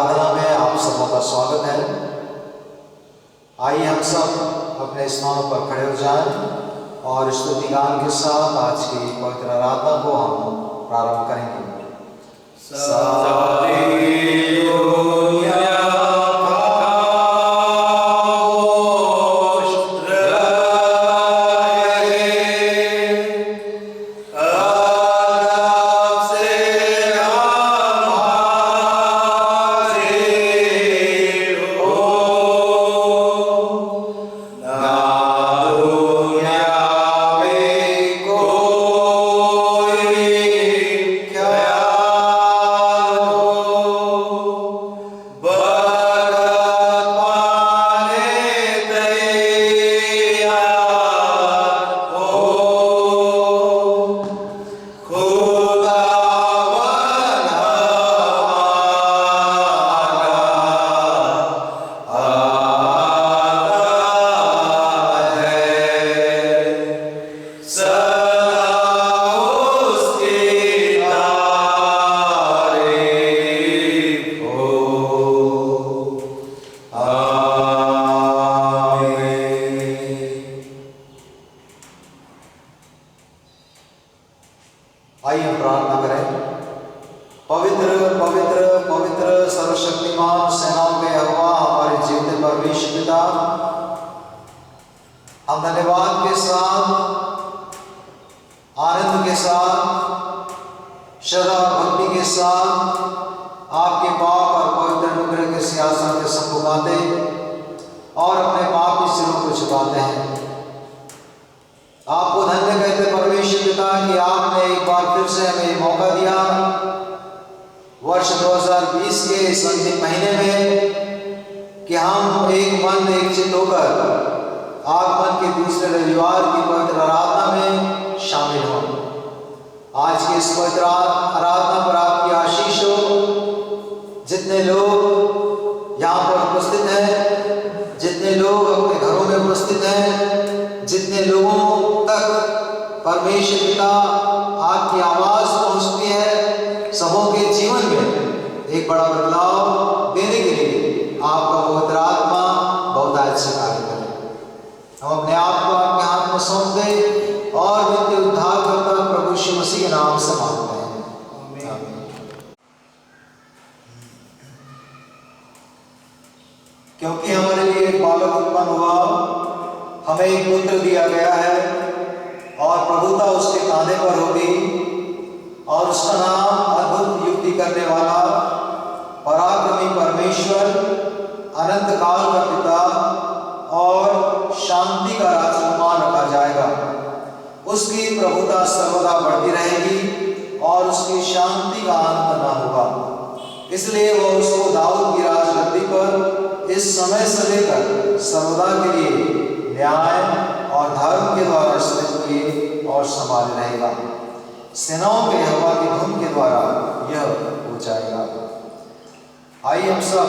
आराधना में आप सबों का स्वागत है। आइए हम सब अपने स्थानों पर खड़े हो जाएं और स्तुति गान के साथ आज की पवित्र आराधना को हम प्रारंभ करेंगे। वर्ष 2020 के इस अंतिम महीने में कि हम एक मन एक चित्त होकर आगमन के दूसरे रविवार की पवित्र आराधना में शामिल हों। आज की इस पवित्र आराधना पर आपकी आशीष हो। जितने लोग यहाँ पर उपस्थित हैं, जितने लोग अपने घरों में उपस्थित हैं, जितने लोगों तक परमेश्वर पिता आपकी आवाज़ पहुँचती है, सबों के जीवन में एक बड़ा बदलाव देने के लिए आपका पवित्र आत्मा बहुत अच्छा कार्य करे। हम अपने आप को आपके हाथ में सौंप दें और नित्य उद्धार करता प्रभु यीशु मसीह के नाम से मांगते हैं, आमीन। क्योंकि हमारे लिए एक बालक उत्पन्न हुआ, हमें एक पुत्र दिया गया है और प्रभुता उसके कांधे पर होगी और उसका नाम अद्भुत युक्ति करने वाला, पराक्रमी परमेश्वर, अनंत काल का पिता और शांति का राजकुमार रखा जाएगा। उसकी प्रभुता सर्वदा बढ़ती रहेगी और उसकी शांति का अंत न होगा। इसलिए वह उसको दाऊद की राजगद्दी पर इस समय से लेकर सर्वदा के लिए न्याय और धर्म के द्वारा स्थित किए और संभाले रहेगा। सेनाओं के यहोवा की धुन के द्वारा यह हो जाएगा। आइए हम सब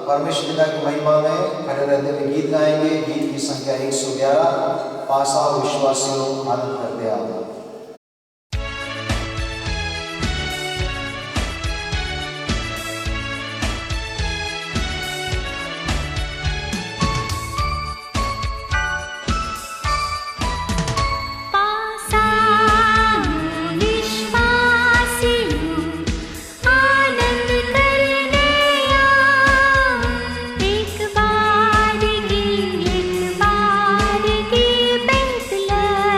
परमेश्वर पिता की महिमा में खड़े रहते हुए गीत गाएंगे। गीत की संख्या 111। पास आओ विश्वासियों, आनंद करते आओ। एक बार की बेतलहम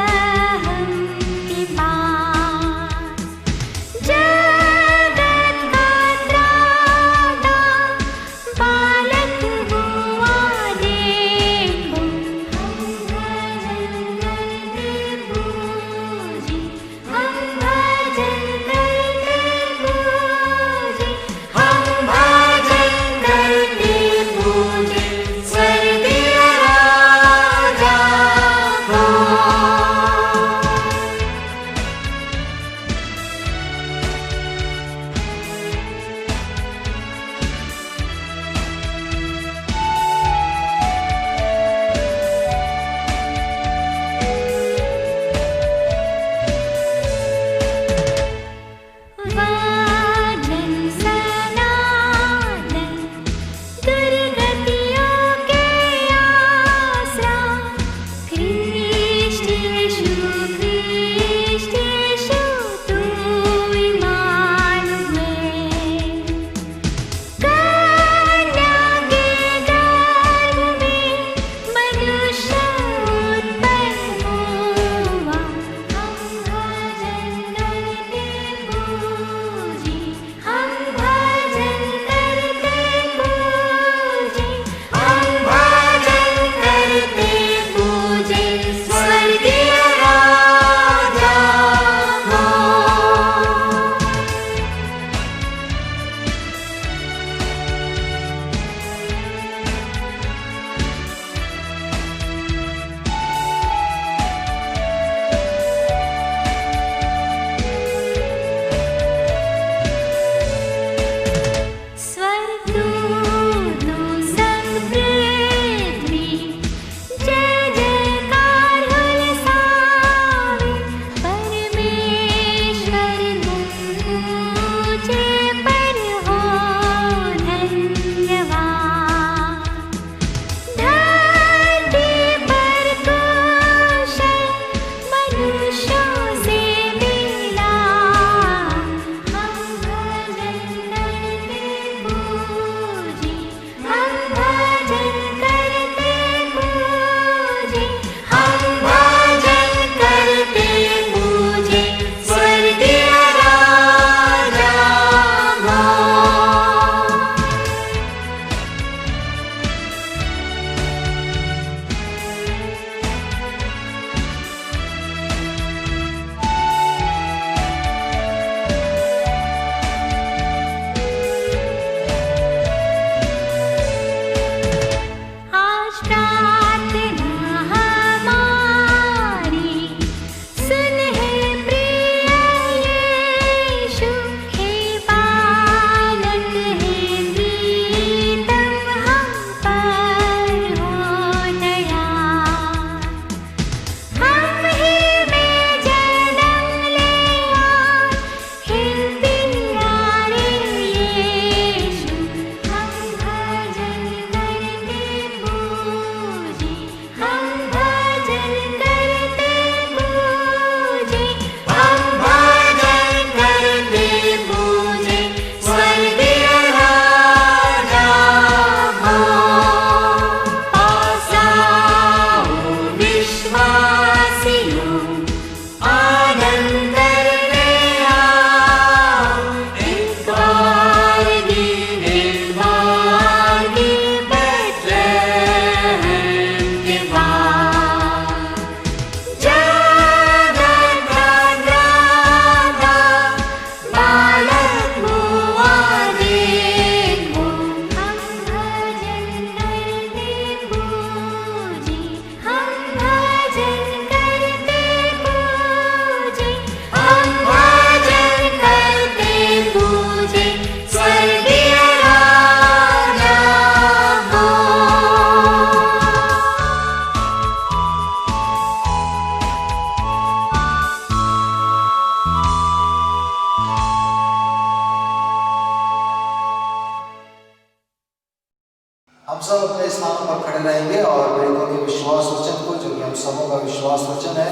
हम सब अपने स्थानों पर खड़े रहेंगे और प्रेरितों के विश्वास वचन को, जो कि हम सबों का विश्वास वचन है,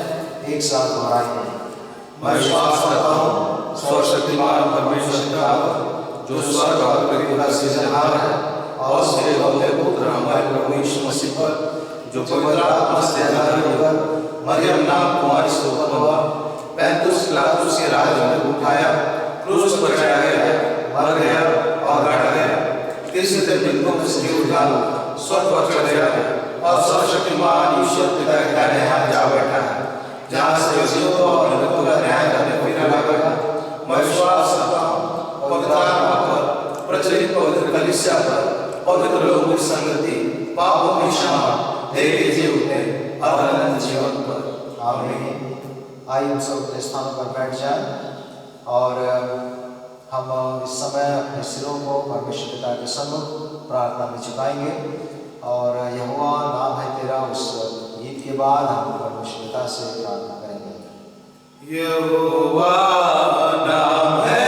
एक साथ दोहराएंगे। मैं विश्वास करता हूँ सर्वशक्तिमान परमेश्वर का, जो स्वर्ग और पृथ्वी का सृजनहार है, और उसके अद्वितीय पुत्र हमारे प्रभु यीशु मसीह पर, जो पवित्र आत्मा से आधारित होकर मरियम नाम कुमारी से उत्पन्न हुआ, पैंतुस पिलातुस के राज्य में उठाया, क्रूस पर चढ़ाया गया, मर गया और गाड़ा गया, तीसरे दिन मृतकों में से जी उठा, स्वर्ग पर चढ़ गया और सर्वशक्तिमान ईश्वर पिता के दाहिने हाथ जा बैठा है, जहाँ से जीवों और मृतकों का न्याय करने फिर आएगा। मैं विश्वास करता हूँ पवित्र आत्मा पर, प्रचलित पवित्र कलीसिया पर, पवित्र लोगों की संगति, पापों की क्षमा, देह के जीवते और अनंत जीवन पर। आमीन। आइए हम सब अपने स्थानों पर बैठ जाएं और हम इस समय अपने सिरों को परमेश्वर पिता के सम्मुख प्रार्थना में झुकाएंगे। और यहोवा नाम है तेरा, उस गीत के बाद हम परमेश्वर पिता से प्रार्थना करेंगे। यहोवा नाम है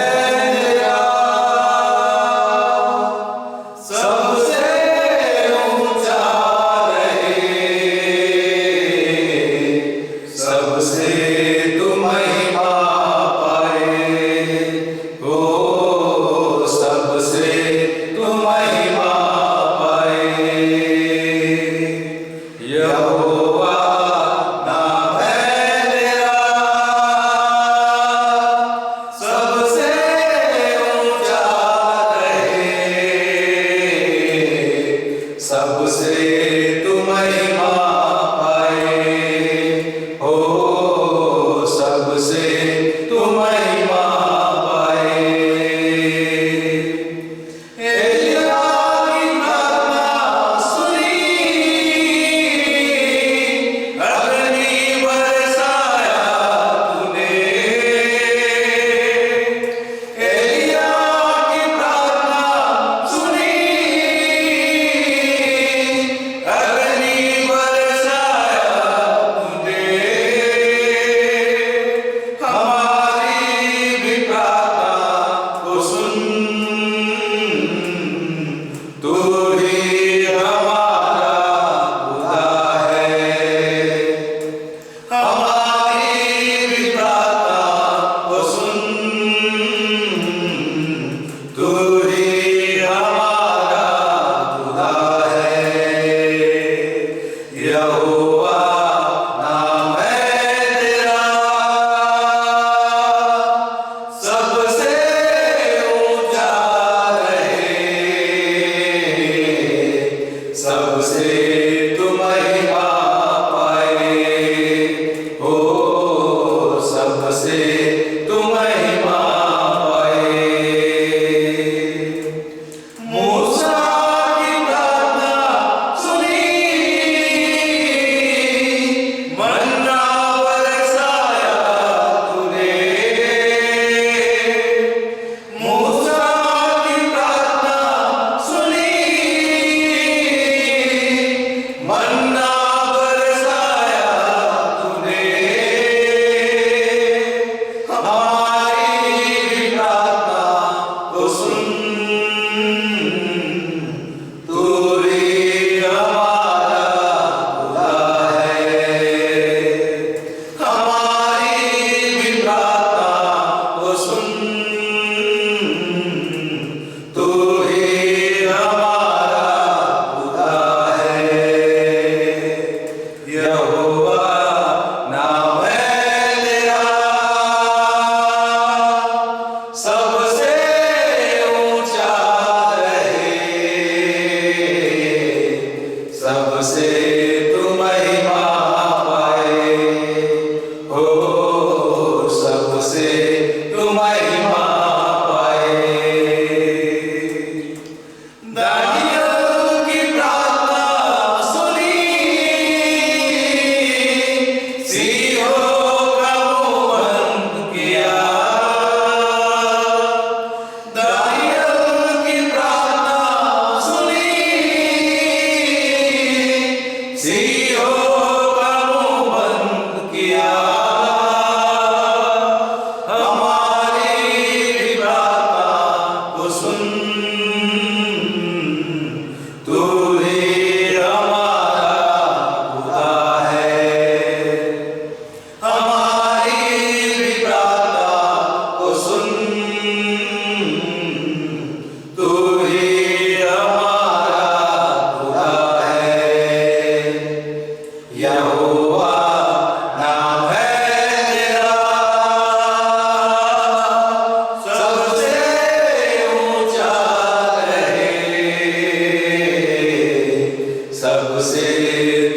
सबसे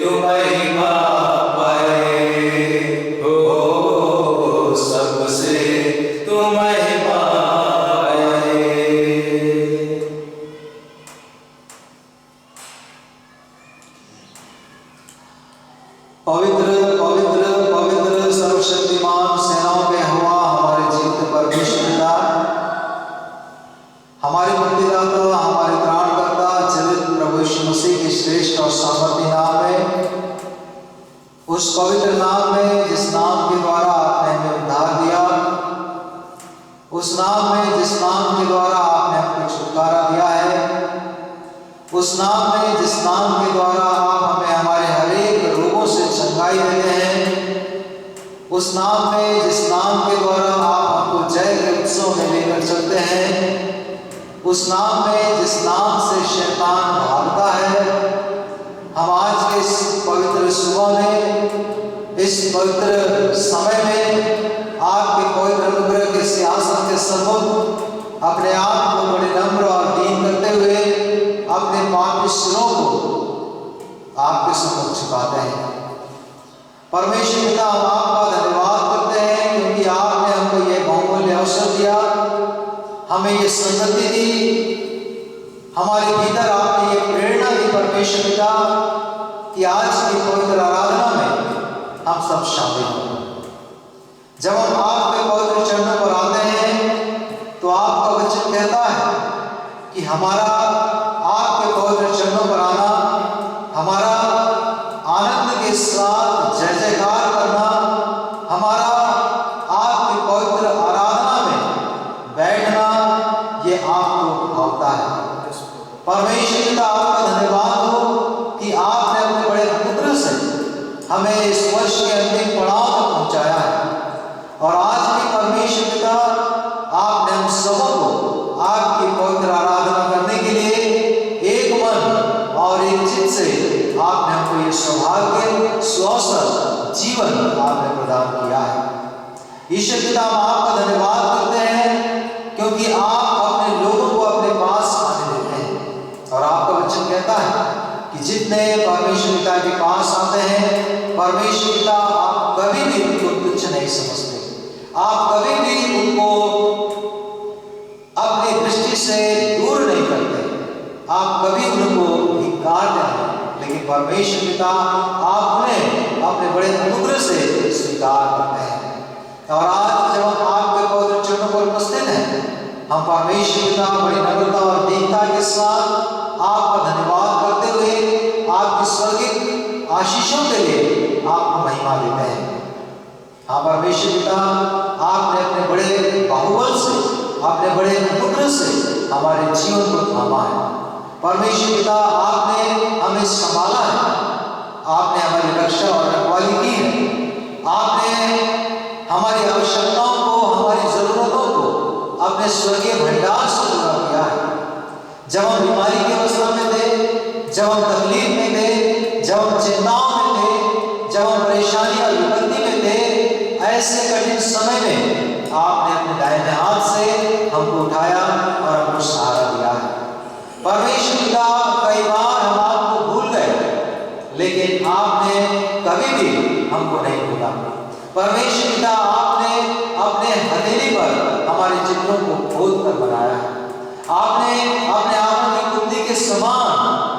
तू महिमा पाए हो, सबसे तू महिमा पाए। पवित्र पवित्र पवित्र सर्वशक्तिमान सेनाओं के यहोवा हमारे जीवित परमेश्वर पिता, हमारे मुक्तिदाता, हमारे त्राणकर्ता, जीवित प्रभु यीशु मसीह के श्रेष्ठ और सामर्थी नाम में, उस पवित्र नाम में जिस नाम के द्वारा आपने हमें उद्धार दिया, उस नाम में जिस नाम के द्वारा आपने हमको छुटकारा दिया है, उस नाम में जिस नाम के द्वारा आप हमें हमारे हर एक रोगों से चंगाई देते हैं, उस नाम में जिस नाम के द्वारा आप हमको जय के उत्सव में लेकर चलते हैं, उस नाम में जिस नाम से शैतान भागता है, हम आज के इस पवित्र सुबह में, इस पवित्र समय में आपके पवित्र अनुग्रह के सिंहासन के सम्मुख अपने आप को बड़े नम्र और दीन करते हुए अपने पापी सिरों को आपके सम्मुख झुकाते हैं। परमेश्वर पिता, हम आपका धन्यवाद करते हैं क्योंकि आपने हमको ये बहुमूल्य अवसर दिया, हमें ये संगति दी, हमारे भीतर आपने ये प्रेरणा दी परमेश्वर पिता कि आज की पवित्र आराधना में हम सब शामिल हों। जब हम आपके पवित्र चरणों पर आते हैं तो आपका वचन कहता है कि हमारा आपके पवित्र चरणों पर आना, हमारा आनंद के साथ जय जयकार करना, हमारा आपके पवित्र आराधना में बैठना, ये आपको भावता है। परमेश्वर पिता, आपका धन्यवाद हो कि आपने अपने बड़े अनुग्रह से हमें इस वर्ष के अंतिम पड़ाव तक पहुंचाया है। और आज भी परमेश्वर पिता, आपने हम सबों को आपकी पवित्र आराधना करने के लिए एक मन और एक चित्त से आपने हमको ये सौभाग्य, सुअवसर, जीवन आपने प्रदान किया है। ईश्वर पिता, हम आपका धन्यवाद करते हैं क्योंकि आप अपने लोगों को अपने पास आने देते हैं। और आपका वचन कहता है कि जितने परमेश्वर पिता के पास आते हैं, परमेश्वर पिता आप कभी भी उनको तुच्छ नहीं समझते, आप कभी भी उनको अपनी दृष्टि से दूर नहीं करते, आप कभी उनको धिक्कारते नहीं, लेकिन परमेश्वर पिता आप उन्हें अपने बड़े अनुग्रह से स्वीकार करते हैं। और आज जब हम आपके पवित्र चरणों पर उपस्थित हैं, हम परमेश्वर पिता बड़ी नम्रता और दीनता के साथ आपका धन्यवाद करते हुए आपकी स्वर्गीय आशीषों के लिए आपको महिमा देते हैं। हाँ परमेश्वर पिता, आपने अपने बड़े बाहुबल से, अपने बड़े अनुग्रह से हमारे जीवन को थामा है। परमेश्वर पिता, आपने हमें संभाला है, आपने हमारी रक्षा और रखवाली की है, आपने हमारी आवश्यकताओं को, हमारी जरूरतों को अपने स्वर्गीय भंडार से पूरा किया है। जब हम बीमारी की अवस्था में थे, जब हम तकलीफ में थे, जब हम चिंताओं में थे, जब हम परेशानी और विपत्ति में थे, ऐसे कठिन समय में आपने अपने दाहिने हाथ से हमको उठाया और हमको सहारा दिया है। परमेश्वर पिता, कई बार हम आपको भूल गए, लेकिन आपने कभी भी हमको नहीं भूला। परमेश्वर पिता, आपने अपने हथेली पर हमारे चित्रों को खोद कर बनाया है, आपने अपने आंखों की कुंडी के समान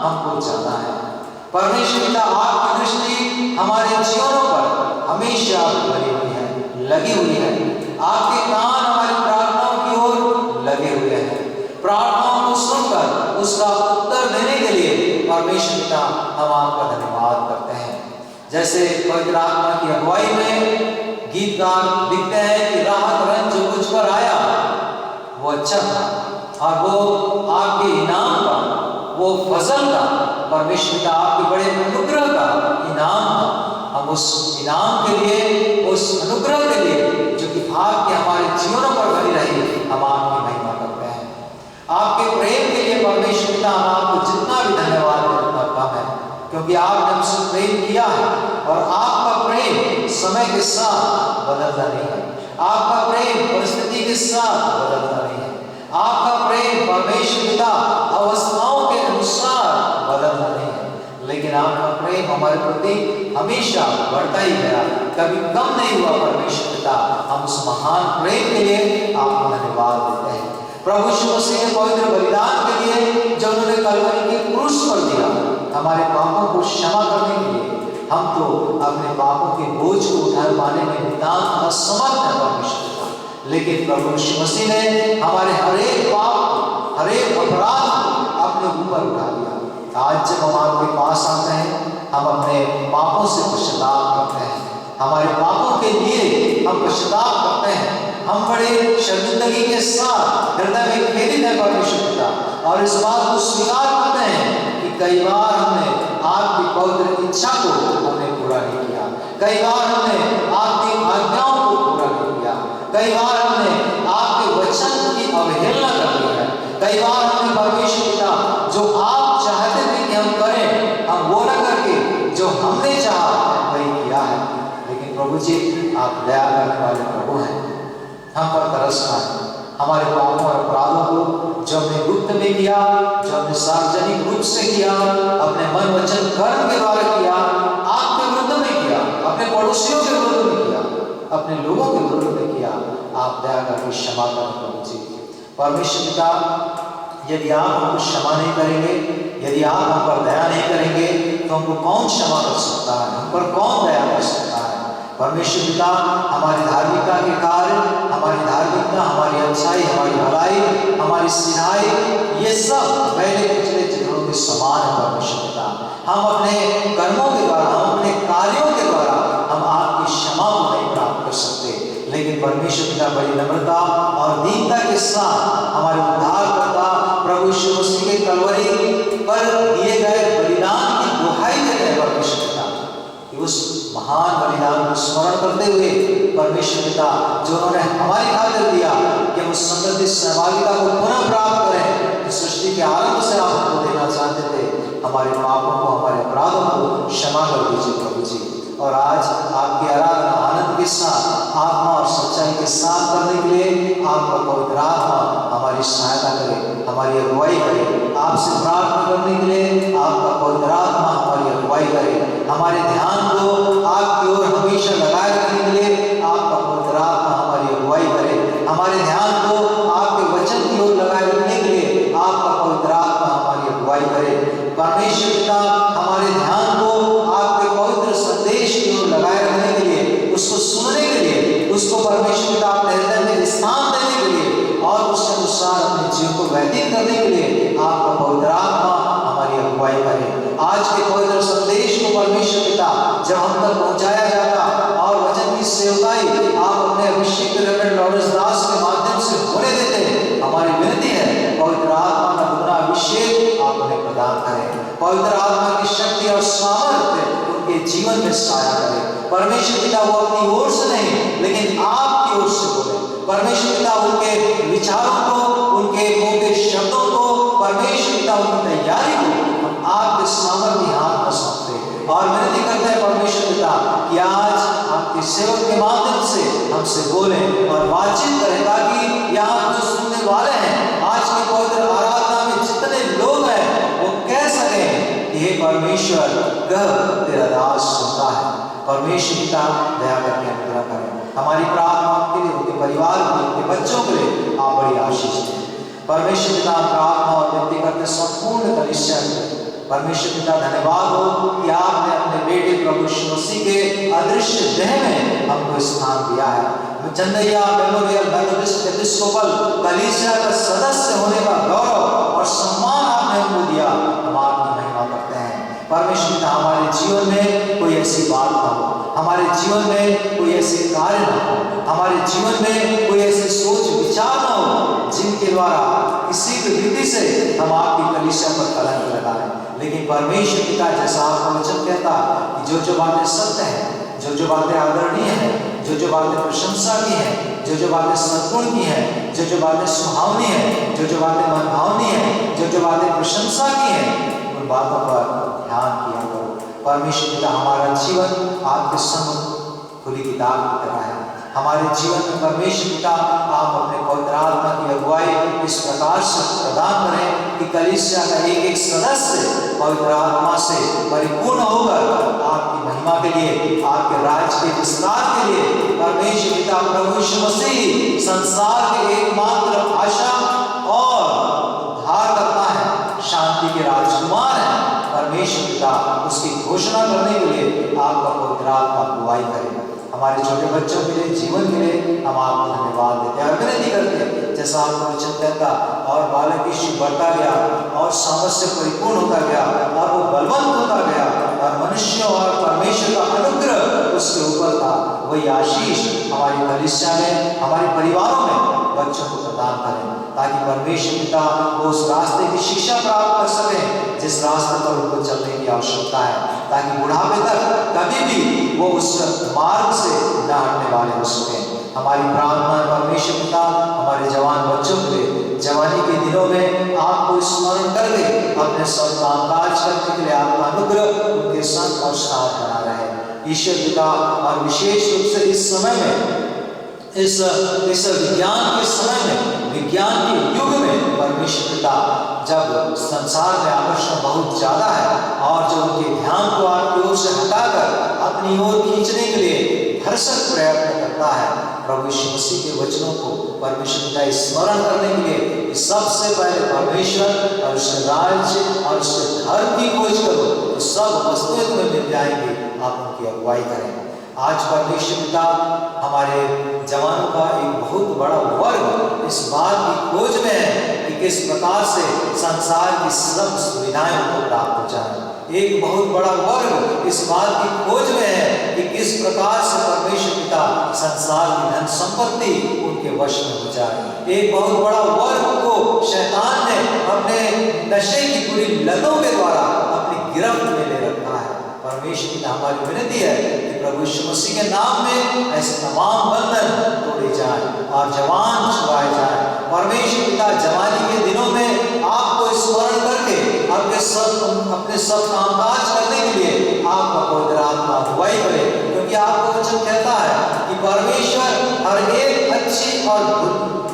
हमको जाना है। परमेश्वर पिता, आपकी दृष्टि हमारे जीवनों पर हमेशा बनी हुई है, लगी हुई है। आपके कान हमारी प्रार्थनाओं की ओर लगे हुए हैं। प्रार्थनाओं को सुनकर उसका उत्तर देने के लिए परमेश्वर पिता हम आपका धन्यवाद करते हैं। जैसे पवित्र आत्मा की अगुवाई में गीतकार लिखते हैं कि राहत रंज जो मुझ पर आया वो अच्छा था, और वो आपके इनाम का, वो फजल का, परमेश्वर पिता आपके बड़े अनुग्रह का इनाम था। हम उस इनाम के लिए, उस अनुग्रह के लिए जो कि आपके हमारे जीवनों पर बनी रही, हम आपकी महिमा करते हैं। आपके प्रेम के लिए परमेश्वर पिता हम आपको जितना भी धन्यवाद दें उतना कम है, क्योंकि आपने हमसे प्रेम किया है और आपका प्रेम समय के साथ बदलता नहीं है, आपका प्रेम परिस्थिति के साथ बदलता नहीं है, आपका प्रेम परमेश्वर पिता अवस्थाओं के अनुसार बदलता नहीं है, लेकिन आपका प्रेम हमारे प्रति हमेशा बढ़ता ही गया, कभी कम नहीं हुआ। परमेश्वर पिता, हम उस महान प्रेम के लिए आपको धन्यवाद देते हैं। प्रभु यीशु मसीह के पवित्र बलिदान के लिए जो उन्होंने कलवरी के क्रूस पर दिया हमारे पापों को क्षमा करने के लिए, हम तो अपने पापों के बोझ को उठा पाने में नितांत असमर्थ है परमेश्वर पिता, लेकिन प्रभु यीशु मसीह ने हमारे हरेक पाप, हरेक अपराध को अपने ऊपर उठा लिया। आज जब हम आपके पास आते हैं, हम अपने पापों से पश्चाताप करते हैं, हमारे पापों के लिए हम पश्चाताप करते हैं, हम बड़े शर्मिंदगी के साथ हृदय में खेदित है परमेश्वर पिता, और इस बात को स्वीकार करते हैं कि कई बार हमने आपकी पवित्र इच्छा को हमने पूरा नहीं किया, कई बार हमने आपकी आज्ञाओं को पूरा नहीं किया, कई बार हमने आपके वचन की अवहेलना कर दी है, कई बार हमने परमेश्वर पिता जो आप चाहते थे कि हम करें, हम वो न करके जो हमने चाहा वही किया है। लेकिन प्रभु जी, आप दया करने वाले प्रभु हैं, हम पर तरस खाएं, हमारे पापों और अपराधों को जो हमने गुप्त में किया, जो हमने सार्वजनिक रूप से किया, अपने मन वचन कर्म के द्वारा किया, आपके विरुद्ध में किया, अपने पड़ोसियों के विरुद्ध में किया, अपने लोगों के विरुद्ध में किया, आप दया करके क्षमा करें प्रभु जी। परमेश्वर पिता, यदि आप हमको क्षमा नहीं करेंगे, यदि आप हम पर दया नहीं करेंगे, तो हमको कौन क्षमा कर सकता है, हम पर कौन दया कर सकता है। परमेश्वर पिता, हमारी धार्मिकता के कार्य, हमारी धार्मिकता, हमारी अच्छाई, हमारी भलाई, हमारी सिनाई, ये सब पहले पिछले चित्रों के समान है परमेश्वर पिता। हम अपने कर्मों के द्वारा, हम अपने कार्यों के द्वारा हम आपकी क्षमा को नहीं प्राप्त कर सकते, लेकिन परमेश्वर पिता बड़ी नम्रता और दीनता के साथ हमारे उद्धारकर्ता प्रभु यीशु मसीह के कलवरी पर दिए गए बलिदान की दुहाई देते हैं परमेश्वर पिता, कि उस महान बलिदान को स्मरण करते हुए परमेश्वर पिता जो उन्होंने हमारी खातिर दिया कि हम उस संगति सहभागिता को पुनः प्राप्त करें, सृष्टि के आरंभ से आप हमको देना चाहते थे, हमारे पापों को, हमारे अपराधों को क्षमा कर दीजिए प्रभु जी। और आज आपकी आराधना आनंद के साथ, आत्मा और सच्चाई के साथ करने के लिए आपका पवित्र आत्मा हमारी सहायता करे, हमारी अगुवाई करे। आपसे प्रार्थना करने के लिए आपका पवित्र आत्मा हमारी अगुवाई करे, हमारे ध्यान को आपकी ओर हमेशा लगाए रखने के लिए आपका पवित्र आत्मा हमारी अगुवाई करे, हमारे ध्यान को आपके वचन की ओर लगाए रखने के लिए आपका पवित्र आत्मा हमारी अगुवाई करे। परमेश्वर पिता, हमारे ध्यान को आपके पवित्र संदेश की ओर लगाए रखने के लिए, उसको सुनने के लिए, उसको परमेश्वर पिता अपने हृदय में स्थान देने के लिए और उसके अनुसार अपने जीवन को व्यतीत करने के लिए आपका पवित्र आत्मा हमारी अगुवाई करे। आज के पवित्र संदेश को परमेश्वर पिता जब हम तक पहुंचाया जाता और वचन की सेवकाई आप अपने अभिषेक रेवरेंड लॉरेंस दास के माध्यम से होने देते, हमारी विनती है पवित्र आत्मा का दुगना अभिषेक आप उन्हें प्रदान करें, पवित्र आत्मा की शक्ति और सामर्थ्य उनके जीवन में साया करें। परमेश्वर पिता वो अपनी ओर से नहीं लेकिन आपकी ओर से बोले। परमेश्वर पिता उनके विचारों को, उनके मुंह के शब्दों को, परमेश्वर पिता उनकी तैयारी को हम आपके सामर्थ्य हाथ में सौंपते और विनती करते हैं परमेश्वर पिता कि आज आपके सेवक के माध्यम से हमसे बोले और बातचीत करें, ताकि यहाँ जो सुनने वाले हैं आज की पवित्र आराधना में जितने लोग हैं वो कह सकें कि हे परमेश्वर, कह तेरा दास सुनता है। परमेश्वर पिता दया करके अनुग्रह करें, हमारी प्रार्थना के लिए, उनके परिवार के लिए, उनके बच्चों के लिए आप बड़ी आशीष दें। परमेश्वर पिता प्रार्थना और विनती करते संपूर्ण कलीसिया के परमेश्वर पिता धन्यवाद हो कि आपने अपने बेटे प्रभु यीशु मसीह के अदृश्य देह में हमको स्थान दिया है। चंदैया मेमोरियल मेथोडिस्ट एपिस्कोपल कलीसिया का सदस्य होने का गौरव और सम्मान आपने हमको दिया, हम आपकी महिमा करते हैं। परमेश्वर पिता हमारे जीवन में कोई ऐसी बात ना हो, हमारे जीवन में कोई ऐसे कार्य ना हो, हमारे जीवन में कोई ऐसे सोच विचार ना हो जिनके द्वारा किसी भी रीति से हम आपकी कलीसिया पर कलंक लगाएं। लेकिन परमेश्वर पिता जैसा आपका वचन कहता कि जो बातें सत्य हैं, जो बातें आदरणीय हैं, जो बातें प्रशंसा की हैं, जो बातें सद्गुण की हैं, जो बातें सुहावनी हैं, जो बातें मनभावनी हैं, जो बातें प्रशंसा की हैं, उन बातों पर ध्यान किया करो। परमेश्वर पिता हमारा जीवन आपके सम्मुख खुली किताब की तरह है। हमारे जीवन में परमेश्वर पिता आप अपने पवित्र आत्मा की अगुवाई इस प्रकार से प्रदान करें कि कलीसिया का एक एक सदस्य पवित्र आत्मा से परिपूर्ण होकर आपकी महिमा के लिए, आपके राज्य के विस्तार के लिए परमेश्वर पिता प्रभु यीशु मसीह संसार के एकमात्र आशा और उद्धार करता है, शांति के राजकुमार है। परमेश्वर पिता उसकी घोषणा करने के लिए आपका पवित्र आत्मा अगुवाई करे। हमारे छोटे बच्चों के लिए, जीवन के लिए हम आपको धन्यवाद देते हैं और विनती करते हैं, जैसा आपका वचन कहता, और बालक यीशु बढ़ता गया और सामर्थ्य से परिपूर्ण होता गया और वो बलवंत होता गया और मनुष्यों और परमेश्वर का अनुग्रह उसके ऊपर था। वही आशीष हमारी कलीसिया में, हमारे परिवारों में बच्चों को प्रदान करें, ताकि परमेश्वर पिता वो उस रास्ते की शिक्षा प्राप्त कर सकें जिस रास्ते पर उनको चलने की आवश्यकता है, ताकि बुढ़ापे तक कभी भी वो उस मार्ग से न हटने वाले हो सकें। हमारी प्रार्थना है परमेश्वर पिता, हमारे जवान बच्चों के लिए जवानी के दिनों में आपको स्मरण करके अपने सब कामकाज करने के लिए आपका अनुग्रह उनके संग और साथ बना रहे। ईश्वर पिता, और विशेष रूप से इस समय में, इस विज्ञान के समय में, विज्ञान के युग में परमेश्वर पिता, जब संसार में आकर्षण बहुत ज्यादा है और जो उनके ध्यान को आपकी ओर से हटाकर अपनी ओर खींचने के लिए भरसक प्रयत्न करता है, प्रभु यीशु मसीह के वचनों को परमेश्वर पिता स्मरण करने के लिए सबसे पहले परमेश्वर और उसके राज्य और उसके धर्म की खोज करो तो सब वस्तुएं तुम्हें मिल जाएंगी। आप उनकी अगुवाई करें। आज परमेश्वर पिता, हमारे जवानों का एक बहुत बड़ा वर्ग इस बात की खोज में है कि किस प्रकार से संसार की सब सुविधाएं उनको प्राप्त हो जाए। एक बहुत बड़ा वर्ग इस बात की खोज में है कि किस प्रकार से परमेश्वर पिता संसार की धन संपत्ति उनके वश में हो जाए। एक बहुत बड़ा वर्ग को शैतान ने अपने नशे की पूरी लतों के द्वारा अपनी गिरफ्त में ले रखा है। परमेश्वर की हमारी विनती है कि प्रभु यीशु मसीह के नाम में ऐसे तमाम बंधन तोड़े जाएं और जवान छुड़ाए जाएं। परमेश्वर पिता, जवानी के दिनों में आपको स्मरण करके अपने सब कामकाज करने के लिए आपका पवित्र आत्मा अगुवाई करे, क्योंकि आपका वचन कहता है कि परमेश्वर हर एक अच्छी और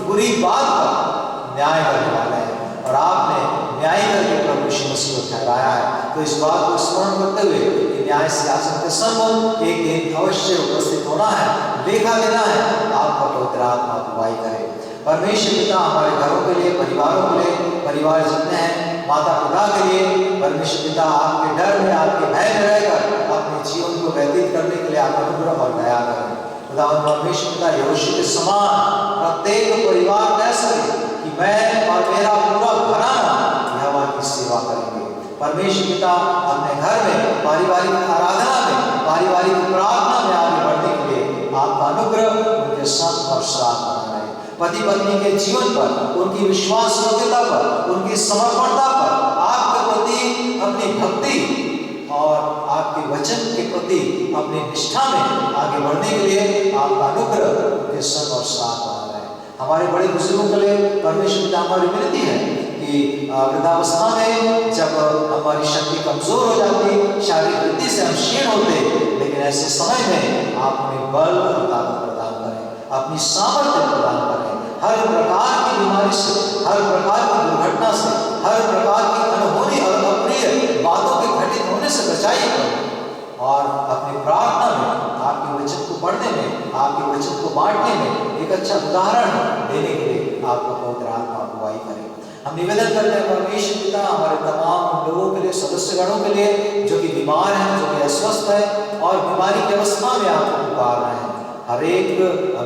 बुरी बात का न्याय करने वाला है और आपने न्याय करके प्रभु यीशु मसीह को ठहराया है। तो इस बात को स्मरण करते हुए कि न्याय सिंहासन के सम्मुख एक दिन अवश्य उपस्थित होना है, लेखा देना है, आपका पवित्र आत्मा अगुवाई करे। परमेश्वर पिता, हमारे घरों के लिए, परिवारों के लिए, परिवार जितने हैं, माता पिता के लिए परमेश्वर पिता आपके डर में, आपके भय में रहकर अपने जीवन को व्यतीत करने के लिए आप अनुग्रह और दया करें। खुदावंद परमेश्वर पिता, यहोशू के समान प्रत्येक परिवार कह सके कि मैं और मेरा पूरा घराना यहोवा की सेवा करेंगे। परमेश्वर पिता, अपने घर में पारिवारिक आराधना में, पारिवारिक प्रार्थना में आगे बढ़ने के लिए आपका अनुग्रह उनके संग और साथ बना रहे। पति पत्नी के जीवन पर, उनकी विश्वास योग्यता पर, उनकी समर्पणता पर, आपके प्रति अपनी भक्ति और आपके वचन के प्रति अपनी निष्ठा में आगे बढ़ने के लिए आपका अनुग्रह उनके संग और साथ बना रहे। हमारे बड़े बुजुर्गों के लिए परमेश्वर पिता हमारी विनती है कि वृद्धावस्था में जब हमारी शक्ति कमजोर हो जाती, शारीरिक वृद्धि से हम क्षीण होते, लेकिन ऐसे समय में आप हमें बल और ताकत प्रदान करें, अपनी सामर्थ्य प्रदान करें, हर प्रकार की बीमारी से, हर प्रकार की दुर्घटना से, हर प्रकार की अनहोनी और अप्रिय बातों के घटित होने से बचाइए करें और अपनी प्रार्थना में आपके वचन को पढ़ने में, आपके वचन को बांटने में एक अच्छा उदाहरण देने के लिए आपको पवित्र आत्मा अगुवाई करें। हम निवेदन करते हैं परमेश्वर पिता, हमारे तमाम लोगों के लिए, सदस्यगणों के लिए जो कि बीमार हैं, जो कि अस्वस्थ है और बीमारी की अवस्था में आपको पुकार रहे हैं, हर एक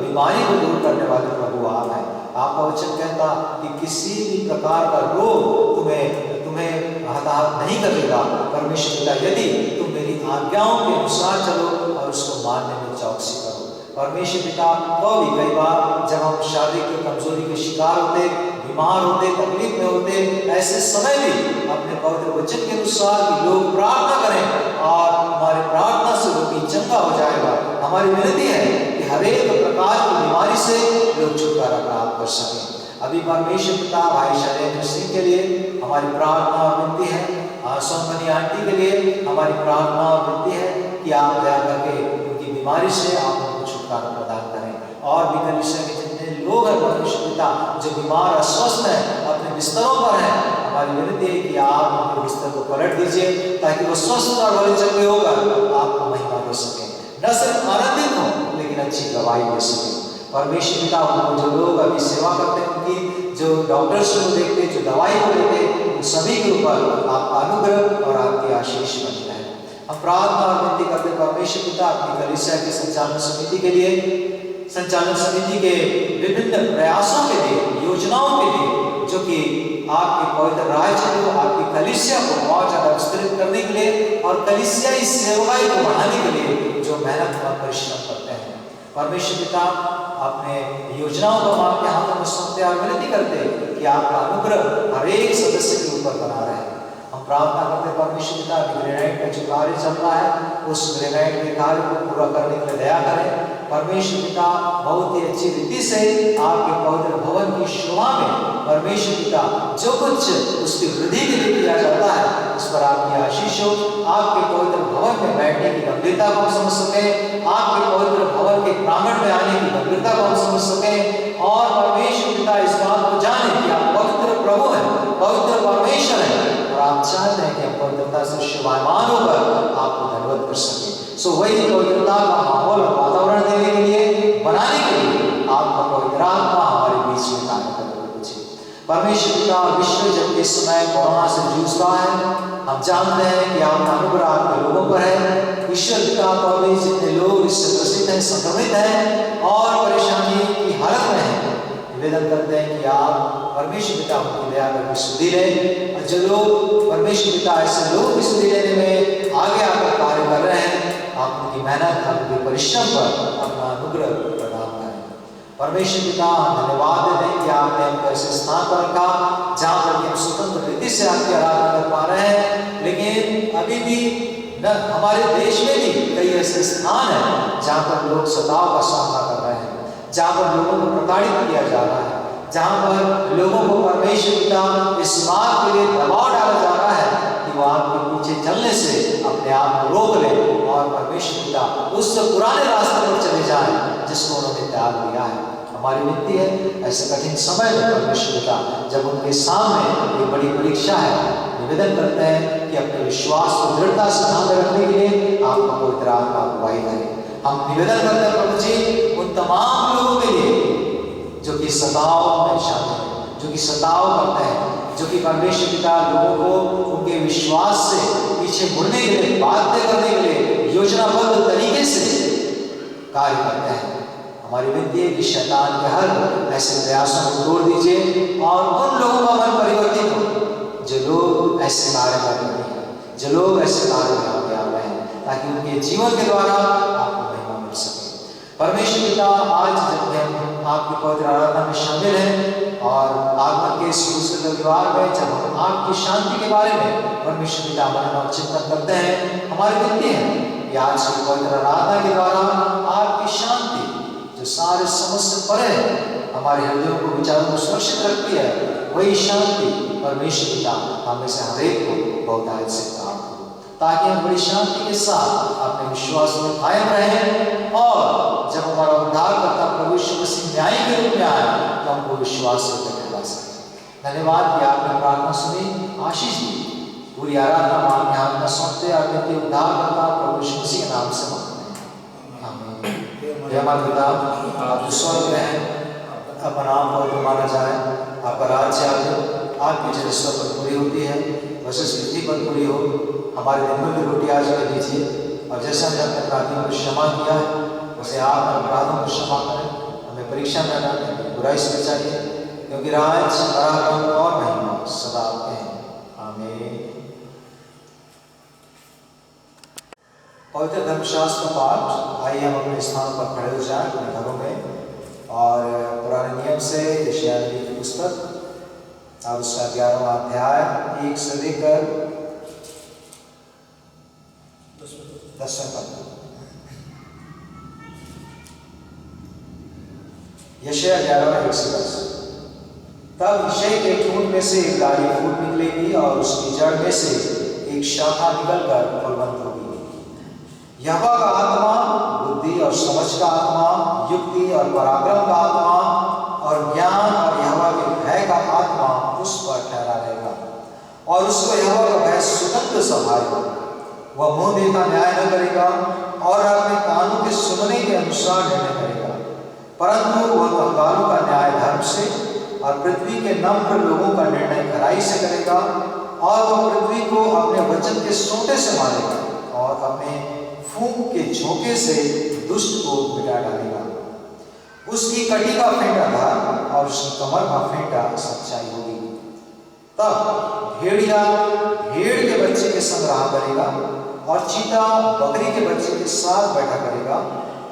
बीमारी को दूर करने वाले प्रभु आप हैं। आपका वचन कहता कि किसी भी प्रकार का रोग तुम्हें हताहत नहीं करेगा। परमेश्वर पिता, यदि तुम मेरी आज्ञाओं के अनुसार चलो और उसको मानने में चौकसी करो। परमेश्वर पिता, तो भी कई बार जब हम शारीरिक कमजोरी के शिकार होते, बीमार होते, तकलीफ में होते, ऐसे समय भी अपने पवित्र वचन के अनुसार कि लोग प्रार्थना करें और हमारे प्रार्थना से रोगी चंगा हो जाएगा। हमारी विनती है कि हर एक प्रकार की बीमारी से लोग छुटकारा प्राप्त कर सकें। अभी परमेश्वर पिता, भाई शैलेंद्र सिंह के लिए हमारी प्रार्थना और विनती है, सोनमनी आंटी के लिए हमारी प्रार्थना और विनती है कि आप दया करके उनकी बीमारी से आप उनको छुटकारा प्रदान करें। और भी कलीसिया के जितने लोग हैं परमेश्वर पिता जो बीमार अस्वस्थ हैं, अपने बिस्तरों पर हैं, हमारी विनती है कि आप उनके बिस्तर को पलट दीजिए, ताकि वो स्वस्थ और भले चंगे होकर आपको महिमा दे सके, न सिर्फ आनंदित हो लेकिन अच्छी गवाही दे सके। परमेश्वर पिता, उनको जो लोग अभी सेवा करते हैं, उनकी जो डॉक्टर्स को देखते, जो दवाई को लेते, उन सभी के ऊपर आपका अनुग्रह और आपकी आशीष बनी रहे। हम प्रार्थना और विनती करते हैं परमेश्वर पिता, अपनी कलीसिया की संचालन समिति के लिए, संचालन समिति के विभिन्न प्रयासों के लिए, योजनाओं के लिए, जो कि आपके पवित्र राज्य को, आपकी कलीसिया को बहुत ज्यादा विस्तृत करने के लिए और कलीसियाई सेवाएं को बढ़ाने के लिए जो मेहनत और परिश्रम करते हैं। परमेश्वर पिता, अपने योजनाओं को हम आपके हाथों में सौंपते और विनती करते कि आपका अनुग्रह हर एक सदस्य के ऊपर बना रहे। हम प्रार्थना करते हैं परमेश्वर पिता, ग्रेनाइट का जो कार्य चल रहा है, उस ग्रेनाइट के कार्य को पूरा करने के लिए दया करें। परमेश्वर पिता, बहुत ही अच्छी रीति से आपके पवित्र भवन की शोभा में परमेश्वर पिता जो कुछ उसकी वृद्धि के लिए किया जाता है, उस पर आपकी आशीष हो। आपके पवित्र भवन में बैठने की गंभीरता को हम समझ सके, आपके पवित्र भवन के प्रांगण में आने की गंभीरता को हम समझ सके, और परमेश्वर पिता इस बात को जाने कि आप पवित्र प्रभु हैं, पवित्र परमेश्वर हैं, और आप चाहते हैं कि हम पवित्रता से शोभायमान होकर आपको धन्यवाद कर सके। सो वही पवित्रता का माहौल और वातावरण देने के लिए, बनाने के लिए आपका पवित्र आत्मा हमारे बीच में कार्य कर रहे। परमेश्वर पिता, विश्व जब इस समय कोरोना से जूझ रहा है, हम जानते हैं कि आपका अनुग्रह आपके लोगों पर है। ईश्वर पिता, तो जितने लोग इससे ग्रसित हैं, संक्रमित हैं और परेशानी की हालत में हैं, निवेदन करते हैं कि आप परमेश्वर पिता उनकी दया करके सुधि लें। और जो लोग परमेश्वर पिता ऐसे लोग भी सुधि लेने में आगे आकर कार्य कर रहे हैं, आप उनकी मेहनत, उनके परिश्रम पर अपना अनुग्रह प्रदान करें। परमेश्वर पिता, हम धन्यवाद देते हैं कि आपने हमको ऐसे स्थान पर रखा जहाँ पर हम स्वतंत्र रीति से आपकी आराधना कर पा रहे हैं, लेकिन अभी भी न हमारे देश में भी कई ऐसे स्थान हैं जहाँ पर लोग सताव का सामना कर रहे हैं, जहाँ पर लोगों को प्रताड़ित किया जा रहा है, जहाँ पर लोगों को परमेश्वर पिता इस बात के लिए दबाव डाला जा रहा है कि वो आपके पीछे चलने से अपने आप को रोक ले और परमेश्वर पिता उस पुराने रास्ते पर चले जाएं जिसको उन्होंने त्याग दिया है। हमारी विनती है, ऐसे कठिन समय में परमेश्वर पिता, जब उनके सामने ये बड़ी परीक्षा है, निवेदन करते हैं कि अपने विश्वास को दृढ़ता से थामे रखने के लिए आपका पवित्र आत्मा अगुवाई करे। हम निवेदन करते हैं प्रभु जी, उन तमाम लोगों के लिए जो कि सताव में शामिल है, जो कि सताव करते हैं, जो कि परमेश्वर पिता लोगों को उनके विश्वास से पीछे मुड़ने के लिए, बाध्य करने के लिए योजनाबद्ध तरीके से कार्य करते हैं। हमारी विनती है कि शैतान के हर ऐसे प्रयासों को तोड़ दीजिए और उन लोगों का मन परिवर्तित हो जो लोग ऐसे कार्य कर रहे हैं, जो लोग ऐसे कार्य में आगे आ रहे हैं, ताकि उनके जीवन के द्वारा आपको महिमा मिल सके। परमेश्वर पिता, आज जब हम आपकी पवित्र आराधना में शामिल हैं और आगमन के इस दूसरे रविवार में जब हम आपकी शांति के बारे में परमेश्वर पिता मनन और चिंतन करते हैं, हमारी विनती है कि आज की पवित्र आराधना के द्वारा आपकी शांति जो सारे समझ से परे है, हमारे हृदयों को, विचारों को सुरक्षित रखती है, वही शांति परमेश्वर पिता हमें से हर एक को बहुतायत से प्राप्त हो, ताकि हम बड़ी शांति के साथ अपने विश्वास में कायम रहें और जब हमारा उद्धार करता प्रभु यीशु मसीह न्यायी के रूप में आए तो हमको विश्वास से ठहरा सके। धन्यवाद कि आपने प्रार्थना सुनी, आशीष दी। पूरी आराधना आपके हाथ में सौंपते और कहते उद्धार करता प्रभु यीशु मसीह के नाम से मांगते हैं, आमीन। हे हमारे पिता, आप जो स्वर्ग में हैं, आपका नाम पवित्र माना जाए, आपका राज्य आए, आपकी इच्छा स्वर्ग पर पूरी होती है वैसे पृथ्वी पर पूरी हो। हमारे दिन भर की रोटी आज हमें दीजिए, और जैसे हमने अपने अपराधियों को क्षमा किया है वैसे आप अपराधों को क्षमा करें, हमें परीक्षा में न डालें, बुराई से बचाइए, क्योंकि राज्य, पराक्रम और महिमा सदा आपके हैं, आमीन। पवित्र धर्मशास्त्र पाठ, आइए हम अपने स्थान पर खड़े हो जाएं अपने घरों में और पुराने नियम से यशायाह नबी की पुस्तक और उसका 11वां अध्याय 1 से लेकर 10वें पद। यशायाह 11 1 से 10। तब यिशै के ठूंठ में से एक डाली फूट निकलेगी और उसकी जड़ में से एक शाखा निकलकर फलवंत होगी। यहोवा का आत्मा बुद्धि और समझ का आत्मा, युक्ति और पराक्रम का आत्मा और ज्ञान और यहोवा के भय का आत्मा उस पर ठहरा रहेगा, और उसको यहोवा का भय स्वतंत्र सहायता। वह मुंह देखा न्याय न करेगा और अपने कानों के सुनने के अनुसार निर्णय करेगा, परंतु वह कंगालों का न्याय धर्म से और पृथ्वी के नम्र लोगों का निर्णय खराई से करेगा। और वह पृथ्वी को अपने वचन के सोंटे से मारेगा और अपने फूंक के झोंके से दुष्ट को मिटा डालेगा। उसकी कटी का फेंटा धर्म और उसकी कमर का फेंटा सच्चाई होगी। तब भेड़िया भेड़ के बच्चे के संग रहा करेगा और चीता बकरी के बच्चे के साथ बैठा करेगा,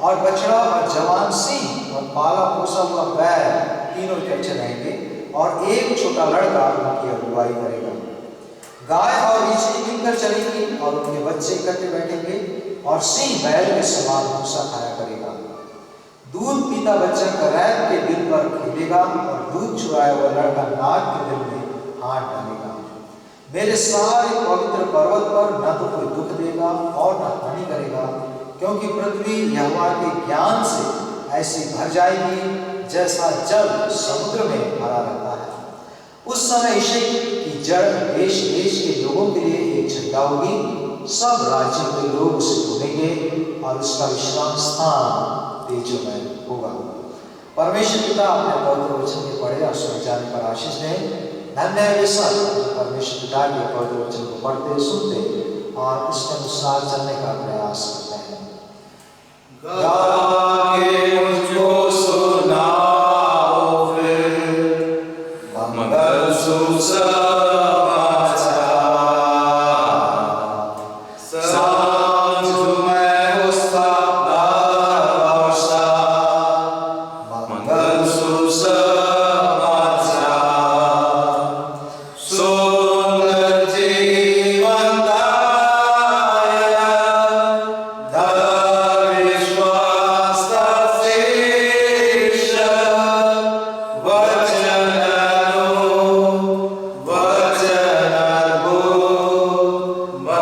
और बछड़ा और जवान सिंह और पाला पोसा हुआ बैल तीनों इकट्ठे रहेंगे, और एक छोटा लड़का उनकी अगुवाई करेगा। गाय और रीछनी मिलकर चलेंगी और उनके बच्चे इकट्ठे बैठेंगे, और सिंह बैल के समान भूसा खाया करेगा। दूध पीता बच्चा करैत के दिल पर खेलेगा, और दूध चुराया हुआ लड़का नाग के दिल में हाथ डालेगा। मेरे सारे पवित्र पर्वत पर न तो कोई दुख देगा और न हानि करेगा, क्योंकि पृथ्वी यहोवा के ज्ञान से ऐसी भर जाएगी जैसा जल समुद्र में भरा रहता है। उस समय ईशे की जड़ देश देश के लोगों के लिए एक झंडा होगी। सब राज्यों के लोग उसे ढूंढेंगे और उसका विश्राम स्थान तेजोमय होगा। परमेश्वर पिता अपने पवित्र वचन के पढ़े और सुन जाने पर आशीष दें। धन्य है वे सब जो परमेश्वर पिता के पवित्र वचन को पढ़ते सुनते और उसके अनुसार चलने का प्रयास करते हैं। गा के मुझको सुनाओ फिर मंगल सुसमाचार, सांझ में उसका वर्षा, मंगल सुसमाचार, सुंदर जीवन दायक, धर्म विश्वास का शीर्ष, वचन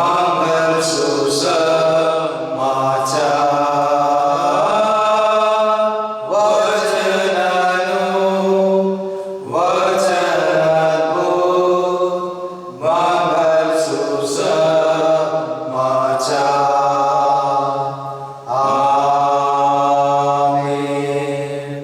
मंगल सुसमाचार, मंगल सुसमाचार। आमीन।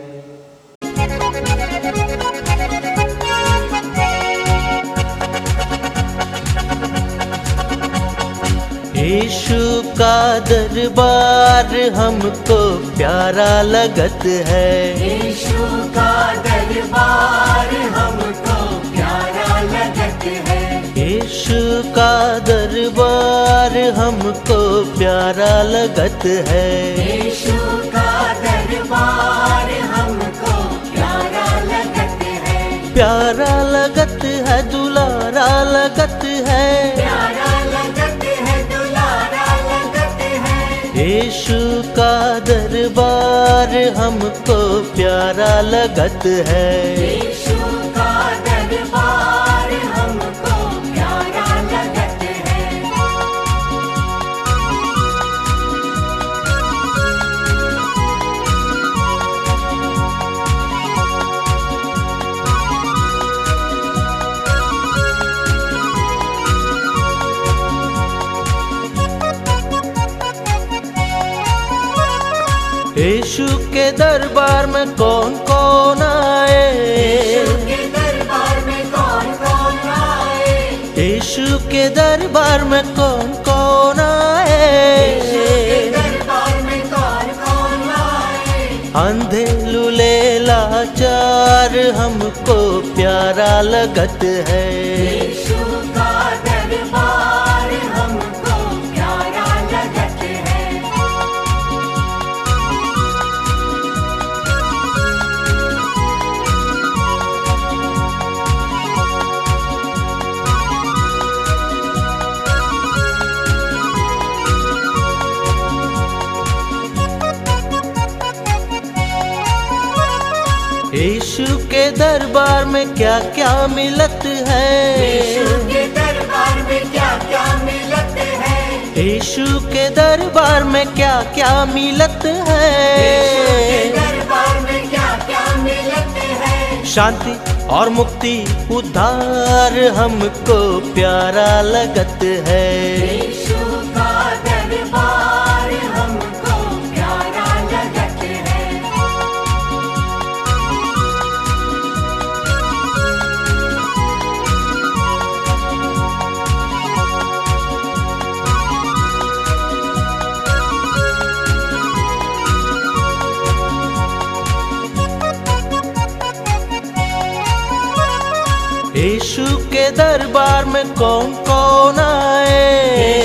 यीशु का दरबार हमको प्यारा लगत है। यीशु का दरबार हमको प्यारा लगत है। यीशु का दरबार हमको प्यारा लगत है। यीशु का दरबार हमको प्यारा लगत है। प्यारा लगत है, दुलारा लगत है। प्यारा लगत है, दुलारा लगत है। यीशु का दरबार हमको प्यारा लगत है। यीशु का दरबार हमको प्यारा लगत है। यीशु के दरबार में कौन कौन आए। यीशु के दरबार में कौन कौन आए। यीशु के दरबार में कौन कौन यीशु के आए। दरबार में कौन कौन आए। अंधे लूले लाचार हमको प्यारा लगत है। यीशु का दरबार हमको प्यारा लगत है। यीशु के दरबार में क्या क्या मिलत यीशु है। के दरबार में क्या क्या मिलत है। यीशु के दरबार में क्या क्या मिलत यीशु के है। दरबार में क्या क्या मिलत है। शांति और मुक्ति उद्धार हमको प्यारा लगत है। के दरबार में कौन कौन आए,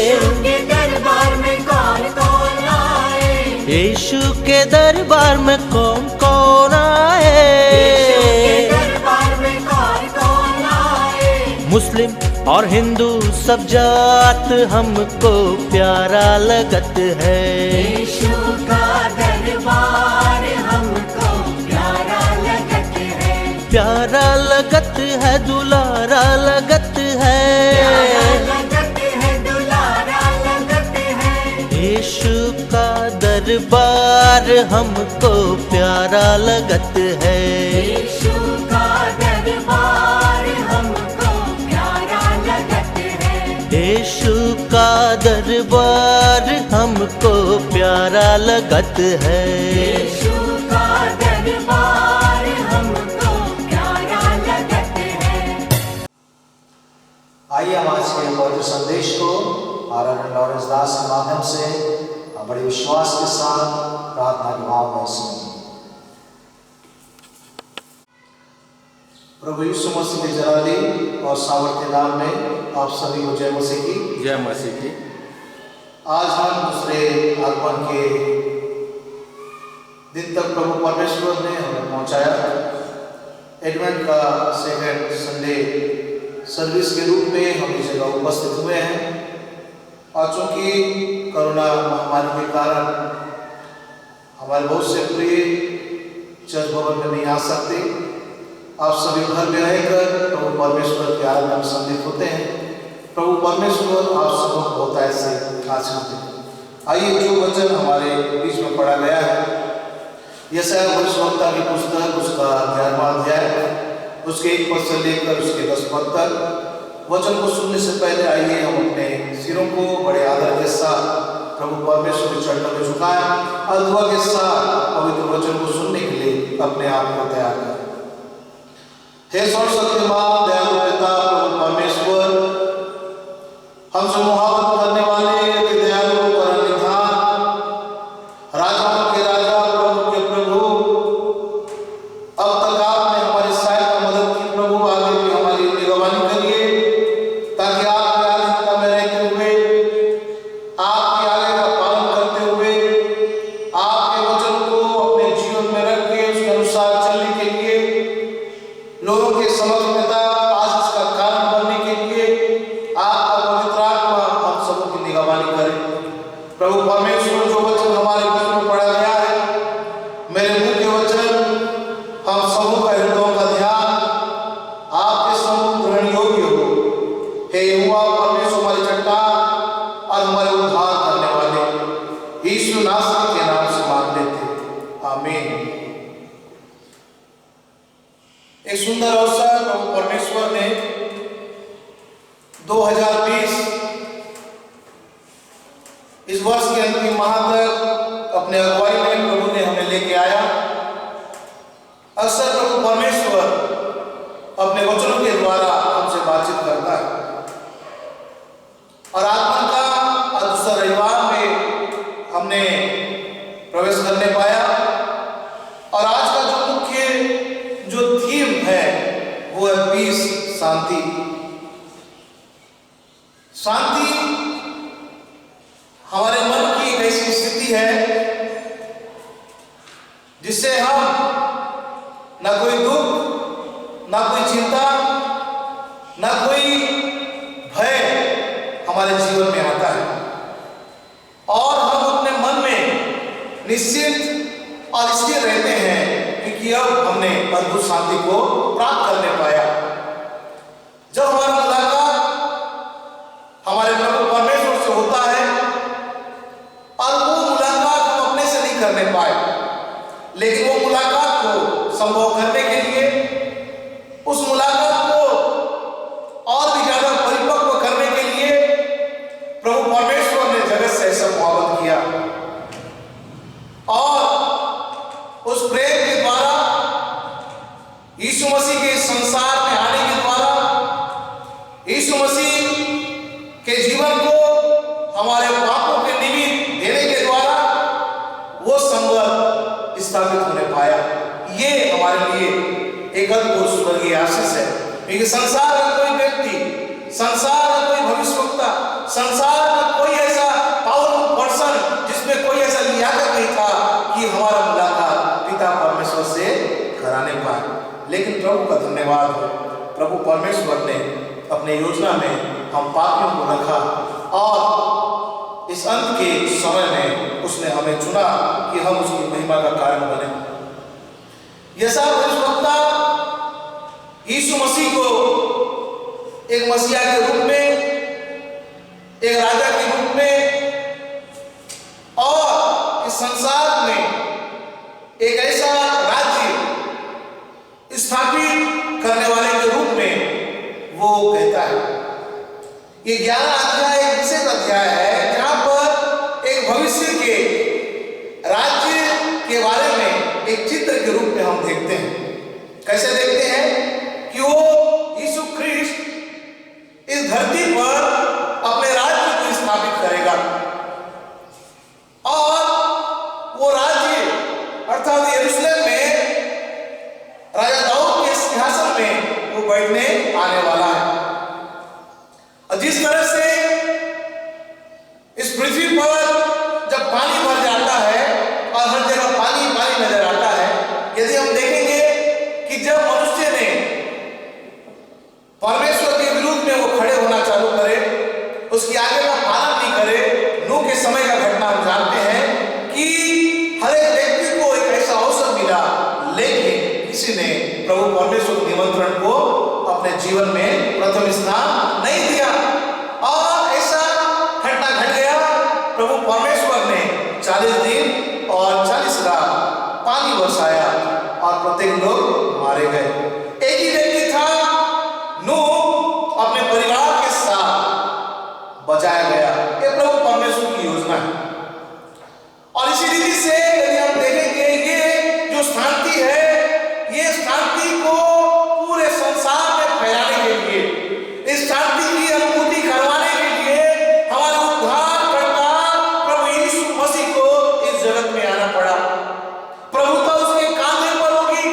यीशु के दरबार में कौन कौन आए, यीशु के दरबार में कौन कौन आए, यीशु के दरबार में कौन कौन आए। मुस्लिम और हिंदू सब जात हमको प्यारा लगत है, यीशु का दरबार हमको प्यारा लगत है, प्यारा लगत है, दुलारा लगत है, प्यारा लगत है, दुलारा लगत है। यीशु का दरबार हमको प्यारा लगत है, यीशु का दरबार हमको प्यारा लगत है, यीशु का दरबार हमको प्यारा लगत है। यीशु का दरबार हमको प्यारा लगत है। आइए हम आज के पवित्र संदेश को आराधना लॉरेंस दास के माध्यम से हम बड़े विश्वास के साथ प्रार्थना के भाव में सुनेंगे। प्रभु यीशु मसीह के जलाली और सामर्थ्य नाम में आप सभी को जय मसीह की। जय मसीह की। आज हम दूसरे आगमन के दिन तक प्रभु परमेश्वर ने हमें पहुंचाया। एडवेंट का सेकंड संडे सर्विस के रूप में हम इस जगह उपस्थित हुए हैं और चूंकि कोरोना महामारी के कारण हमारे बहुत से प्रिय चर्च भवन में नहीं आ सकते। आप सभी घर में रहकर प्रभु परमेश्वर की आराधना में सम्मिलित होते हैं। प्रभु परमेश्वर आप सबको बहुत ऐसे आशीष दें। आइए जो वचन हमारे बीच में पढ़ा गया है, यशायाह भविष्यवक्ता की पुस्तक उसका 11वां अध्याय उसके 1 पद से लेकर उसके 10 पद तक वचन को सुनने से पहले आइए हम अपने सिरों को बड़े आदर के साथ प्रभु परमेश्वर के चरणों में झुकाएं और दुआ के साथ पवित्र वचन को सुनने के लिए अपने आप को तैयार करें। हे सर्वशक्तिमान दयालु पिता प्रभु परमेश्वर, हमसे मुहाबत करने वाले अति दयालु और निधान राजाओं के राजा प्रभु के प्रभु, अब तक आपने हमारी सहायता मदद की प्रभु, आगे भी हमारी निगरानी करिए ताकि आपके आधीनता में रहते हुए, आपके आगे का पालन करते हुए, आपके वचन को अपने जीवन में रख के उसके अनुसार चलने के लिए, लोगों के समक्ष पिता आशीष का कारण बनने के लिए आपका पवित्र आत्मा हम सबों की निगरानी करे। प्रभु परमेश्वर, जो वचन हमारे बीच में पढ़ा गया है, मेरे मुंह के वचन हम सबों का हृदयों का ध्यान आपके सम्मुख ग्रहण योग्य हो। हे यहोवा परमेश्वर, हमारी चट्टान और हमारे उद्धार करने वाले यीशु नासरी के नाम से मांग लेते, आमीन। एक सुंदर अवसर प्रभु परमेश्वर ने 2020 इस वर्ष के अंतिम माह तक अपने अगुवाई में प्रभु ने हमें लेके आया। अक्सर प्रभु परमेश्वर अपने वचनों के द्वारा हमसे बातचीत करता है और आगमन का दूसरा रविवार में हमने प्रवेश करने पाया और आज का जो मुख्य जो थीम है वो है पीस, शांति। शांति हमारे मन की एक ऐसी स्थिति है जिससे हम ना कोई दुख, ना कोई चिंता, ना कोई भय हमारे जीवन में आता है और हम अपने मन में निश्चित और स्थिर रहते हैं कि अब हमने अद्भुत शांति को प्राप्त करने पाया। जब हमारा मुलाकात हमारे प्रभु परमेश्वर से होता है और वो मुलाकात हम अपने से नहीं करने पाए, लेकिन वो मुलाकात को संभव करने के लिए, उस मुलाकात को और भी ज्यादा परिपक्व करने के लिए प्रभु परमेश्वर ने जगत से ऐसा मोहब्बत किया और उस प्रेम के द्वारा यीशु मसीह के संसार में आने के द्वारा, यीशु मसीह के जीवन को हमारे पापों के निमित्त देने के द्वारा वो संबंध स्थापित होने पाया। ये हमारे लिए एक अद्भुत स्वर्गीय आशीष है, क्योंकि संसार में कोई व्यक्ति संसार का कोई भविष्यवक्ता, संसार का कोई ऐसा पावरफुल पर्सन जिसमें कोई ऐसा लियाकत नहीं था कि हमारा मुलाकात पिता परमेश्वर से कराने पाए। लेकिन प्रभु का धन्यवाद हो, प्रभु परमेश्वर ने अपने योजना में हम पापियों को रखा और इस अंत के समय में उसने हमें चुना कि हम उसकी महिमा का कारण बने। यशा भविष्यवक्ता यीशु मसीह को एक मसीहा के रूप में, एक राजा के रूप में और इस संसार में एक ऐसा राज्य स्थापित करने वाले के रूप में वो कहता है। ये 11 अध्याय एक विशेष अध्याय है जहां पर एक भविष्य के राज्य के बारे में एक चित्र के रूप में हम देखते हैं। कैसे देखते हैं कि वो यीशु ख्रिस्ट इस धरती पर अपने राज्य को स्थापित करेगा और वो राज्य अर्थात यरूशलेम में राजा दाऊद के सिंहासन में वो बैठने आने वाला है। और जिस तरह से इस पृथ्वी पर जब पानी भर जाता है और हर जगह पानी पानी नजर आता है, यदि हम देखेंगे कि जब मनुष्य ने परमेश्वर के विरुद्ध में वो खड़े होना चालू करे, उसकी आज्ञा का पालन नहीं करे, नूह के समय का घटना हम जानते हैं कि हर एक व्यक्ति को एक ऐसा अवसर मिला, लेकिन किसी ने प्रभु परमेश्वर के निमंत्रण को अपने जीवन में प्रथम स्थान नहीं दिया और ऐसा घटना घट गया। प्रभु परमेश्वर ने 40 दिन और 40 रात पानी बरसाया और प्रत्येक लोग मारे गए। एक ही व्यक्ति था, नूह अपने परिवार के साथ बचाया गया। ये प्रभु परमेश्वर की योजना है और इसी रीति से यदि हम देखेंगे ये जो शांति है, ये शांति को पूरे संसार में फैलाने के लिए, इस शांति की अनुभूति करवाने के लिए हमारे उद्धारकर्ता प्रभु यीशु मसीह को इस जगत में आना पड़ा। प्रभुता उसके कांधे पर होगी,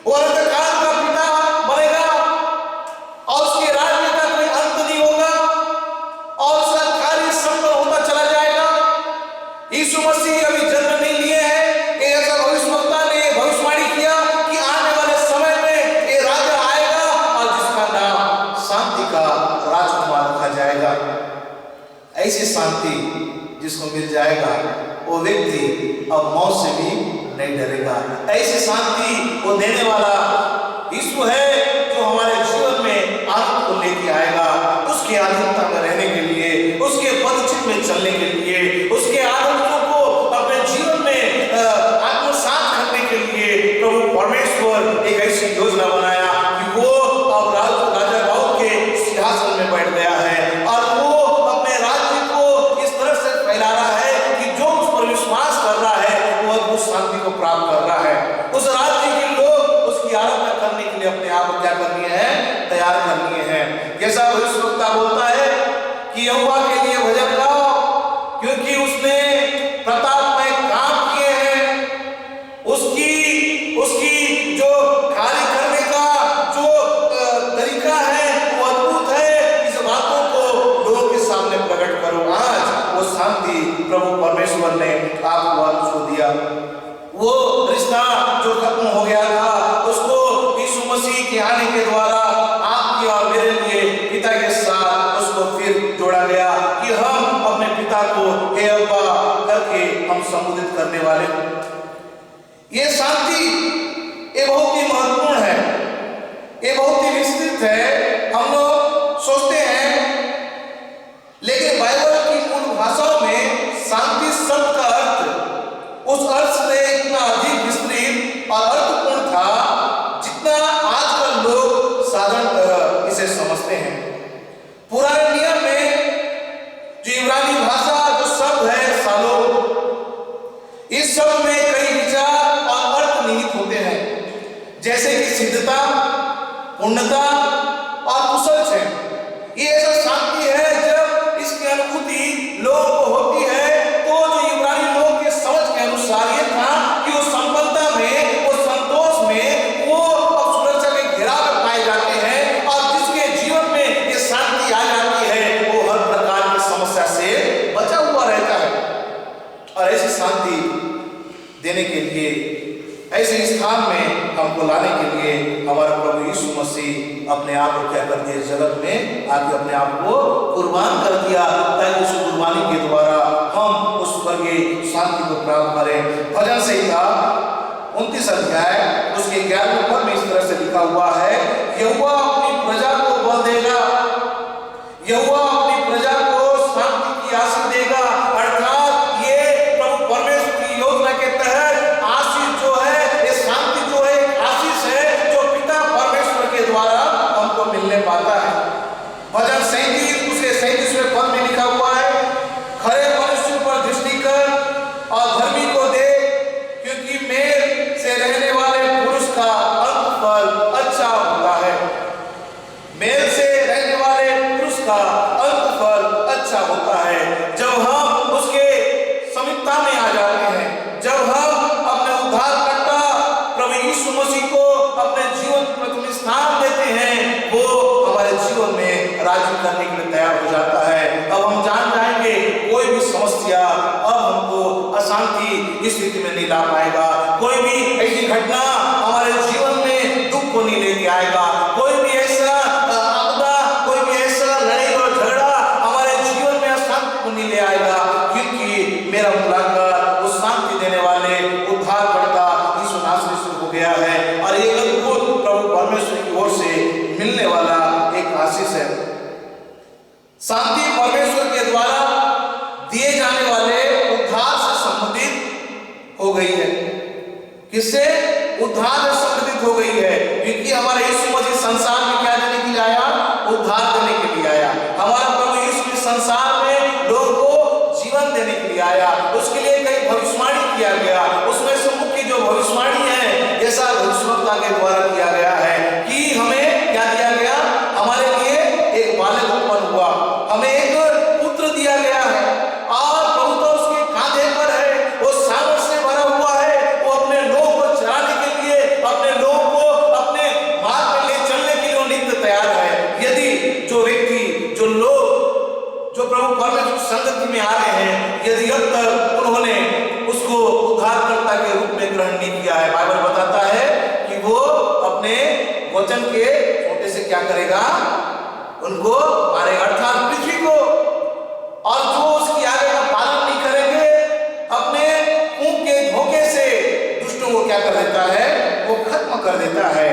वो अंधकार का पिता बनेगा और उसके राज्य का कोई अंत नहीं होगा और उसका कार्य संपन्न होता चला जाएगा। यीशु मसीह अभी जन्म नहीं लिए हैं, कि ऐसा भविष्यवक्ता ने भविष्यवाणी किया कि आने वाले समय में ये राजा आएगा और जिसका नाम शांति का राजकुमार रखा जाएगा। ऐसी शांति जिसको मिल जाएगा वो व्यक्ति अब मौत से भी नहीं डरेगा। ऐसी शांति वो देने वाला यीशु है जो हमारे जीवन में आनंद को लेके आएगा, उसके आधीनता में रहने के लिए, उसके पदचिन्ह में चलने के लिए, उसके आदर्शों को अपने जीवन में आत्मसात करने के लिए प्रभु परमेश्वर एक ऐसी योजना बनाया कि वो अब राजा दाऊद के सिंहासन में बैठ गया है और वो अपने राज्य को इस तरह से फैला रहा है कि जो उस पर विश्वास कर रहा है वो अद्भुत शांति को प्राप्त कर रहा है। उस राज्य के लोग उसकी आराधना करने के लिए अपने आप को क्या करनी है, तैयार करनी है। जैसा भविष्यवक्ता बोलता है कि यहोवा के लिए भजन गाओ क्योंकि उसने प्रतापमय काम किए हैं। उसकी जो कार्य करने का जो तरीका है वो अद्भुत है। इस बातों को लोगों के सामने प्रकट करो। आज वो शांति प्रभु परमेश्वर ने आपको आपको दिया। वो रिश्ता जो खत्म हो गया था उसको यीशु मसीह के आने के द्वारा आपके और मेरे लिए पिता के साथ उसको फिर जोड़ा गया कि हम अपने पिता को हे अब्बा करके हम संबोधित करने वाले। ये शांति ये बहुत ही महत्वपूर्ण है, ये बहुत ही विस्तृत है। हम लोग सोचते हैं लेकिन बाइबल की मूल भाषाओं में शांति शब्द का अर्थ उस अर्थ से इतना अधिक विस्तृत और अर्थपूर्ण था जितना आजकल लोग साधारणतः इसे समझते हैं। पुराने नियम में जो इब्रानी भाषा जो शब्द है शालोम, इस शब्द में कई विचार और अर्थ निहित होते हैं जैसे कि सिद्धता, पूर्णता और कुशल है। ये ऐसा शांति है जब इसकी अनुभूति लोगों को होती है तो जो इब्रानी लोग के समझ के अनुसार ये था कि वो संपन्नता में, वो संतोष में, वो अब सुरक्षा के घेराव में पाए जाते हैं और जिसके जीवन में ये और ऐसी शांति देने के लिए, ऐसे स्थान में हमको लाने के लिए हमारा प्रभु यीशु मसीह अपने आप को क्या कर दिया, जगत में आके अपने आप को कुर्बान कर दिया, ताकि उस कुर्बानी के द्वारा हम उस स्वर्गीय शांति को प्राप्त करें। भजन संहिता 29 अध्याय उसके 11वें पद में इस तरह से लिखा हुआ है, यहोवा अपनी प्रजा को बल देगा, यहोवा अपनी प्रजा को शांति की आशीष देगा। अर्थात ये प्रभु परमेश्वर की योजना के तहत आशीष जो है, ये शांति जो है एक आशीष है जो पिता परमेश्वर के द्वारा हमको मिलने पाता है। भजन 37 उसके 37वें पद में लिखा हुआ है, खरे मनुष्य पर दृष्टि कर और धर्मी को देख, क्योंकि मेल से रहने वाले पुरुष का अंतफल अच्छा होता है। मेल से रहने वाले पुरुष का अंतफल अच्छा होता है। जब हम उसके समीपता में आ जाते हैं, जब हम अपने उद्धारकर्ता प्रभु यीशु मसीह को अपने जीवन प्रथम स्थान देते हैं, वो हमारे जीवन में राज्य करने के लिए तैयार हो जाता है। अब हम जान जाएंगे कोई भी समस्या अब हमको अशांति स्थिति में नहीं ला पाएगा, कोई भी ऐसी घटना हमारे जीवन में दुख को नहीं लेके आएगा, कोई भी ऐसा आपदा, कोई भी ऐसा लड़ाई और झगड़ा हमारे जीवन में अशांति को नहीं ले आएगा, क्योंकि मेरा मुलाकात उस शांति देने वाले उद्धारकर्ता यीशु नासरी से हो गया है। और एक अद्भुत प्रभु परमेश्वर की ओर से मिलने वाला एक आशीष है। शांति परमेश्वर के द्वारा दिए जाने वाले उद्धार से संबंधित हो गई है। किससे? उद्धार से संबंधित हो गई है, क्योंकि हमारा यीशु मसीह संसार में क्या देने के लिए आया? उद्धार देने के लिए आया। हमारा प्रभु यीशु इस संसार में लोगों को जीवन देने के लिए आया। उसके लिए कई भविष्यवाणी किया गया, उसमें से मुख्य जो भविष्यवाणी है, ऐसा भविष्यवक्ता के द्वारा किया गया है कि हमें क्या दिया गया? हमारे लिए एक बालक उत्पन्न हुआ, हमें एक पुत्र दिया गया है, और प्रभु तो उसके कांधे पर है, वो सामर्थ से भरा हुआ है, वो अपने लोगों को चलाने के लिए, अपने लोगों को अपने मार्ग में ले चलने के लिए वो नित्य तैयार है। यदि जो व्यक्ति, जो लोग जो प्रभु परमेश्वर संगति में आ रहे हैं, यदि अब तक उन्होंने उसको उद्धारकर्ता के रूप में ग्रहण नहीं किया है, बाइबल बताता है कि वो अपने वचन के छोटे से क्या करेगा? उनको मारेगा, अर्थात पृथ्वी को। और जो उसकी आज्ञा का पालन नहीं करेंगे, अपने मुंह के धोखे से दुष्टों को क्या कर देता है? वो खत्म कर देता है।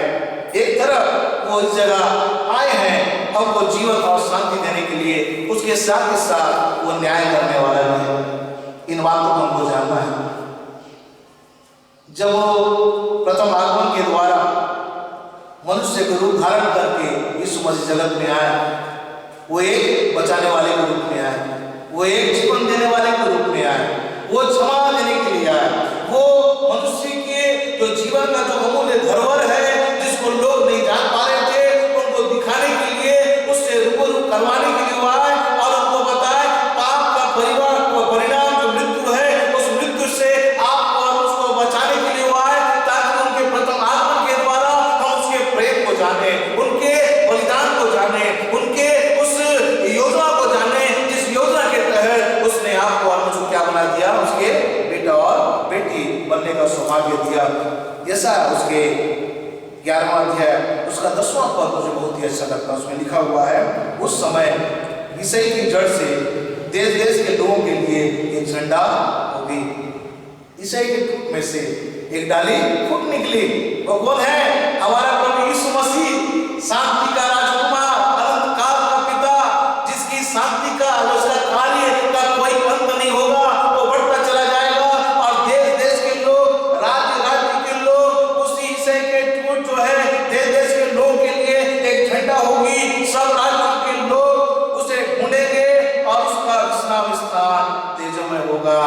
एक तरफ वो इस जगह आए हैं हमको जीवन और शांति देने के लिए, उसके साथ ही साथ वो न्याय करने वाला भी है। इन बातों को हमको जानना है। जब वो प्रथम आगमन के द्वारा मनुष्य के रूप धारण करके यीशु मसीह जगत में आया, वो एक बचाने वाले के रूप में आया, वो एक जीवन देने वाले के रूप में आया, वो क्षमा देने के लिए आया, वो मनुष्य के जो जीवन का जो अमूल्य धरोहर है, जिसको लोग नहीं जान पा रहे थे, उनको दिखाने के लिए, उससे रूबरू करवाने के लिए वो आए और उनको बताए पाप का परिणाम जो मृत्यु है, उस मृत्यु से आपको और उसको बचाने के लिए वो आए, ताकि उनके प्रथम आगमन के द्वारा हम उसके प्रेम को जाने, उनके बलिदान को जाने, उनके उस योजना को जाने, जिस योजना के तहत उसने आपको और मुझको क्या बना दिया? उसके बेटा और बेटी बनने का सौभाग्य दिया। जैसा उसके 11वां अध्याय उसका 10वां पद मुझे बहुत ही अच्छा लगता है। उसमें लिखा हुआ है, उस समय विषय की जड़ से देश देश के लोगों के लिए एक झंडा होगी। ईसाई के टूट में से एक डाली फूट निकली। वो कौन है? हमारा प्रभु यीशु मसीह, शांति का राजकुमार, अनंत काल का पिता, जिसकी शांति का उसका कार्य का कोई अंत नहीं होगा। वो बढ़ता चला जाएगा और देश देश के लोग, राज्य राज्य के लोग, उसी ईसाई के टूट जो है देश देश के लोगों के लिए एक झंडा होगी। सब राज्यों के लोग उसे ढूंढेंगे और उसका विश्राम स्थान तेजोमय होगा।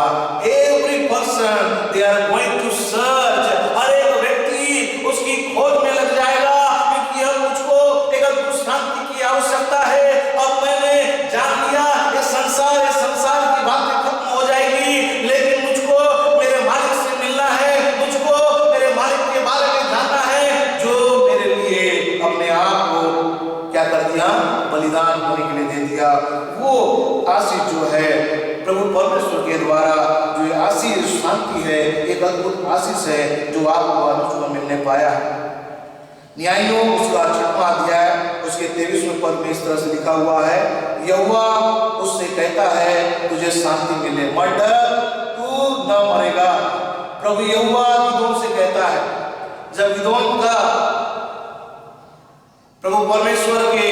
Every person they are going to search, हर एक व्यक्ति उसकी खोज में लग जाएगा, क्योंकि अब मुझको एक अद्भुत शांति की आवश्यकता है। अब मैंने जान लिया ये संसार की बातें खत्म हो जाएगी, लेकिन मुझको मेरे मालिक से मिलना है, मुझको मेरे मालिक के बारे में जानना है, जो मेरे लिए अपने आप को क्या कर दिया? बलिदान होने के लिए दे दिया। वो आशीष जो है प्रभु परमेश्वर के द्वारा जो ये आशीष शांति है, एक अद्भुत आशीष है जो आपको और मुझको मिलने पाया है। न्यायों उसका 6वां अध्याय उसके 23वें पद में इस तरह से लिखा हुआ है, यहोवा उससे कहता है तुझे शांति मिले, मत डर, तू न मरेगा। प्रभु यहोवा गिदोन से कहता है, जब गिदोन का प्रभु परमेश्वर के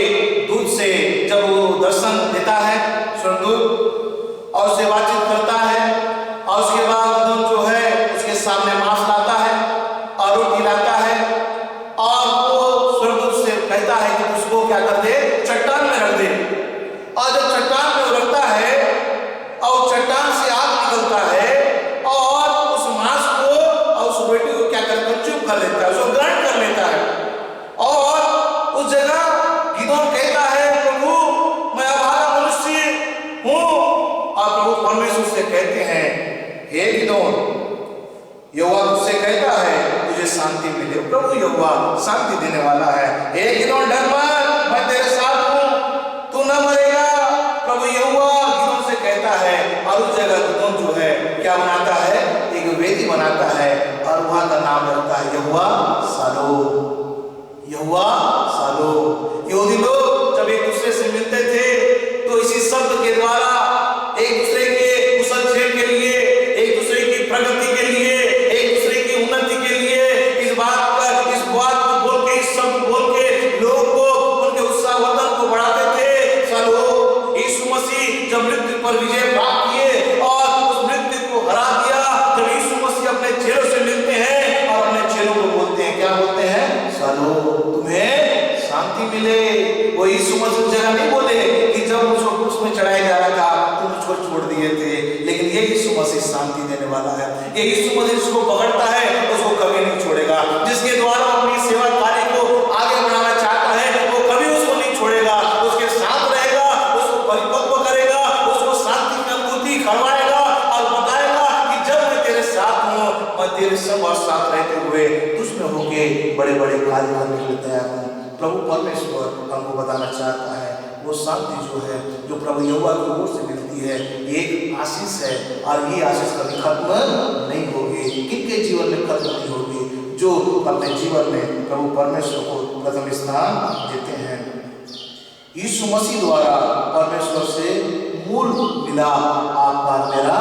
दूत से जब वो दर्शन देता है स्वर्गदूत और उससे बातचीत करता है और उसके बाद गिदोन जो है उसके सामने मांस लाता है और रोटी लाता है और वो स्वर्गदूत से कहता है कि उसको क्या कर दे, चट्टान में रख दे। और जब चट्टान में रखता है और चट्टान से आग निकलता है और उस मांस को और उस रोटी को क्या कर कंज्यूम कर लेता है, उसको ग्रहण कर लेता है। और उस जगह गिदोन कहता है, प्रभु मैं अभागा मनुष्य हूँ। और प्रभु परमेश्वर से कहते हैं, हे गिदोन, यहोवा तुझसे कहता है तुझे शांति मिले। प्रभु यहोवा शांति देने वाला है। हे गिदोन डर मत, मैं तेरे साथ हूँ, तू न मरेगा। प्रभु यहोवा गिदोन से कहता है और उस जगह गिदोन जो है क्या बनाता है, एक वेदी बनाता है और वहां का नाम रखता है यहोवा सालो। यहोवा सालो। यहूदी लोग जब एक दूसरे से मिलते थे तो इसी शब्द के द्वारा एक दूसरे के कुशल क्षेम के लिए, एक दूसरे की प्रगति के लिए, एक दूसरे की उन्नति के लिए इस बात को बोल के, इस शब्द बोल के लोगों को उनके उत्साहवर्धन को बढ़ाते थे। सालो। यीशु मसीह जब मृत्यु पर विजय प्राप्त किए और उस मृत्यु को हरा दिया, जब यीशु मसीह अपने चेलों से मिलते हैं और अपने चेलों को बोलते हैं, क्या बोलते हैं, सालो तुम्हें शांति मिले। वो यीशु मसीह जगह नहीं बोले कि जब मुझको क्रूस में चढ़ाया जा रहा था तो मुझको छोड़ दिए थे, लेकिन ये यीशु मसीह शांति देने वाला है। ये यीशु मसीह जिसको पकड़ता है उसको कभी नहीं छोड़ेगा, जिसके द्वारा अपनी सेवा कार्य को आगे बढ़ाना चाहता है वो कभी उसको नहीं छोड़ेगा, उसके साथ रहेगा, उसको परिपक्व करेगा, उसको शांति की अनुभूति करवाएगा और बताएगा कि जब मैं तेरे साथ हूँ, मैं तेरे सब और साथ रहते हुए तुझमें होके बड़े बड़े कार्य करने के लिए तैयार हूँ। प्रभु परमेश्वर हमको बताना चाहता है वो शांति जो है, जो प्रभु यहोवा की ओर से मिलती है, एक आशीष है और ये आशीष कभी खत्म नहीं होगी। किनके जीवन में खत्म नहीं होगी? जो अपने जीवन में प्रभु परमेश्वर को प्रथम स्थान देते हैं। यीशु मसीह द्वारा परमेश्वर से मूल मिलाप आपका मेरा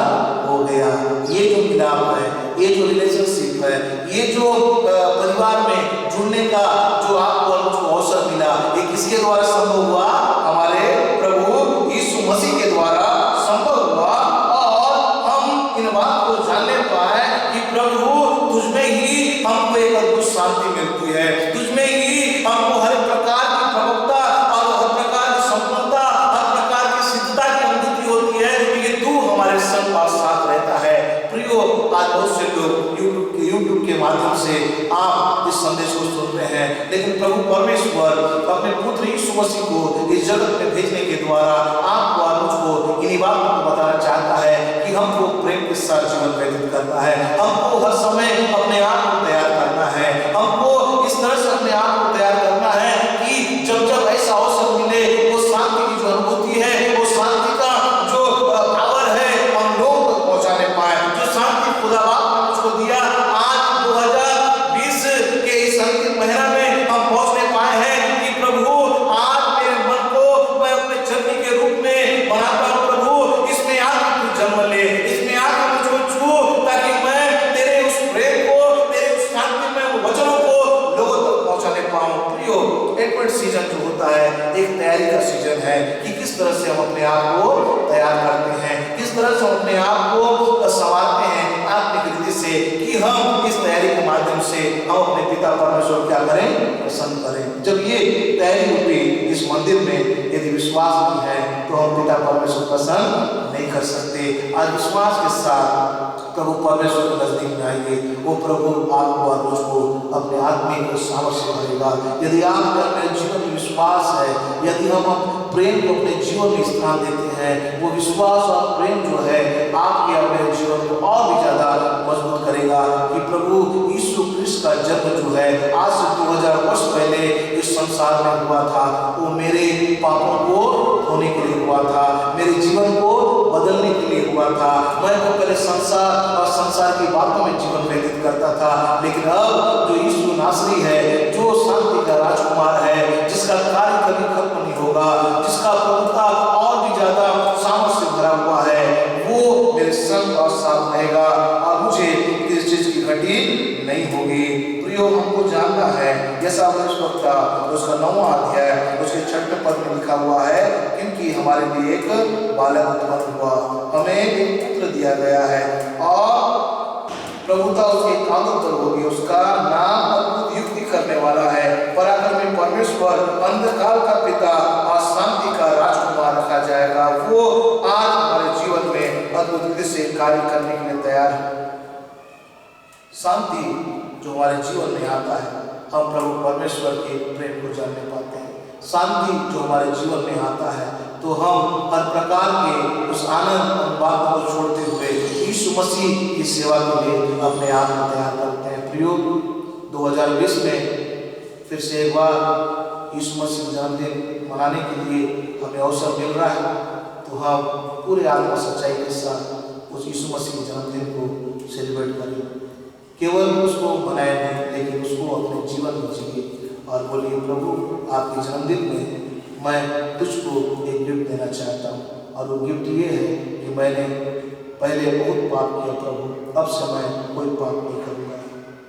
हो गया। ये जो मिलाप है, ये जो रिलेशनशिप है, ये जो परिवार में जुड़ने का जो आपको और मुझको अवसर मिला, ये किसके द्वारा संभव हुआ? हमारे प्रभु यीशु मसीह के द्वारा संभव हुआ। और हम इन बात को जानने पाए कि प्रभु तुझमें ही हमको एक अद्भुत शांति मिलती है, तुझमें ही हमको हर प्रकार की प्रभुता और हर प्रकार की संपन्नता, हर प्रकार की सिद्धता की अनुभूति होती है कि तू हमारे संग और साथ रहता है। प्रियो, आज बहुत से लोग यूट्यूब के माध्यम से आप इस संदेश को सुन रहे हैं, लेकिन प्रभु परमेश्वर अपने पुत्र यीशु मसीह को इस जगत में भेजने के द्वारा आपको और मुझको इन्हीं बातों को बताना चाहता है कि हमको प्रेम के साथ जीवन व्यतीत करना है, हमको हर समय अपने आप को तैयार करना है, हमको इस तरह से अपने आप को तैयार करना है कि जब जब ऐसा अवसर मिले वो शांति की जो अनुभूति है, वो शांति का जो पावर है हम लोगों तक पहुंचाने पाए। जो शांति खुदा बाप ने मुझको दिया, आज 2020 के इस अंतिम महीना में हम पहुंचने पाए हैं कि प्रभु आज मेरे मन को मैं अपने चरनी के रूप में बनाता हूं। प्रभु इसमें आके तू जन्म ले, इसमें आके मुझको छू, ताकि मैं तेरे उस प्रेम को, तेरे उस शांति में वचनों को लोगों तक पहुंचाने पाऊं। प्रियो, एडवेंट सीजन जो होता है एक तैयारी का सीजन है कि किस तरह से हम अपने आप को तैयार करते हैं, किस तरह से हम अपने आप को संवारते हैं आत्मिक रीति से, कि हम इस तैयारी के माध्यम से हम अपने पिता परमेश्वर क्या करें, प्रसन्न करें। जब ये तैयारी रूपी इस मंदिर में यदि विश्वास नहीं है तो हम पिता परमेश्वर प्रसन्न नहीं कर सकते। आज विश्वास के साथ प्रभु परमेश्वर के नजदीक में आइए, वो प्रभु आपको और मुझको अपने आत्मिक सामर्थ्य भरेगा। यदि आपके अपने जीवन में विश्वास है, यदि हम प्रेम को अपने जीवन में स्थान देते हैं, वो विश्वास और प्रेम जो है आपके अपने जीवन को और भी ज्यादा मजबूत करेगा कि प्रभु यीशु क्रिस्ट का जन्म जो है आज से 2000 वर्ष पहले इस संसार में हुआ था, वो मेरे पापों को धोने के लिए हुआ था, मेरे जीवन को बदलने के लिए था। मैं तो पहले संसार और संसार की बातों में जीवन व्यतीत करता था, लेकिन अब जो यीशु नासरी है, जो शांति का राजकुमार है, जिसका कार्य कभी खत्म नहीं होगा, जिसका प्रभुता और भी ज्यादा सामर्थ से भरा हुआ है, वो मेरे संग और साथ रहेगा और मुझे किसी चीज की घटी नहीं होगी। प्रियो, हमको जानना है यशायाह भविष्यवक्ता उसका 9वां अध्याय उसके 6वें पद में लिखा हुआ है, क्योंकि हमारे लिए एक बालक उत्पन्न हुआ, हमें एक पुत्र दिया गया है और प्रभुता उसके कांधों पर होगी। उसका नाम अद्भुत युक्ति करने वाला है, पराक्रमी परमेश्वर, अंधकार का पिता और शांति का राजकुमार रखा जाएगा। वो आज हमारे जीवन में अद्भुत विधि से कार्य करने के लिए तैयार है। शांति जो हमारे जीवन में आता है, हम प्रभु परमेश्वर के प्रेम को जानने पाते हैं। शांति जो हमारे जीवन में आता है, तो हम हर प्रकार के उस आनंद और बात को छोड़ते हुए यीशु मसीह की सेवा के लिए अपने आप को तैयार करते हैं। प्रियो, 2020 में फिर से एक बार यीशु मसीह का जन्मदिन मनाने के लिए हमें अवसर मिल रहा है, तो हम पूरे आत्मा सच्चाई के साथ उस यीशु मसीह के जन्मदिन को सेलिब्रेट करें। केवल उसको मनाए नहीं, लेकिन उसको अपने जीवन में जिए और बोलिए, प्रभु आपके जन्मदिन में मैं तुझको एक गिफ्ट देना चाहता हूँ, और वो गिफ्ट ये है कि मैंने पहले बहुत पाप किया प्रभु, अब से मैं कोई पाप नहीं करूँगा।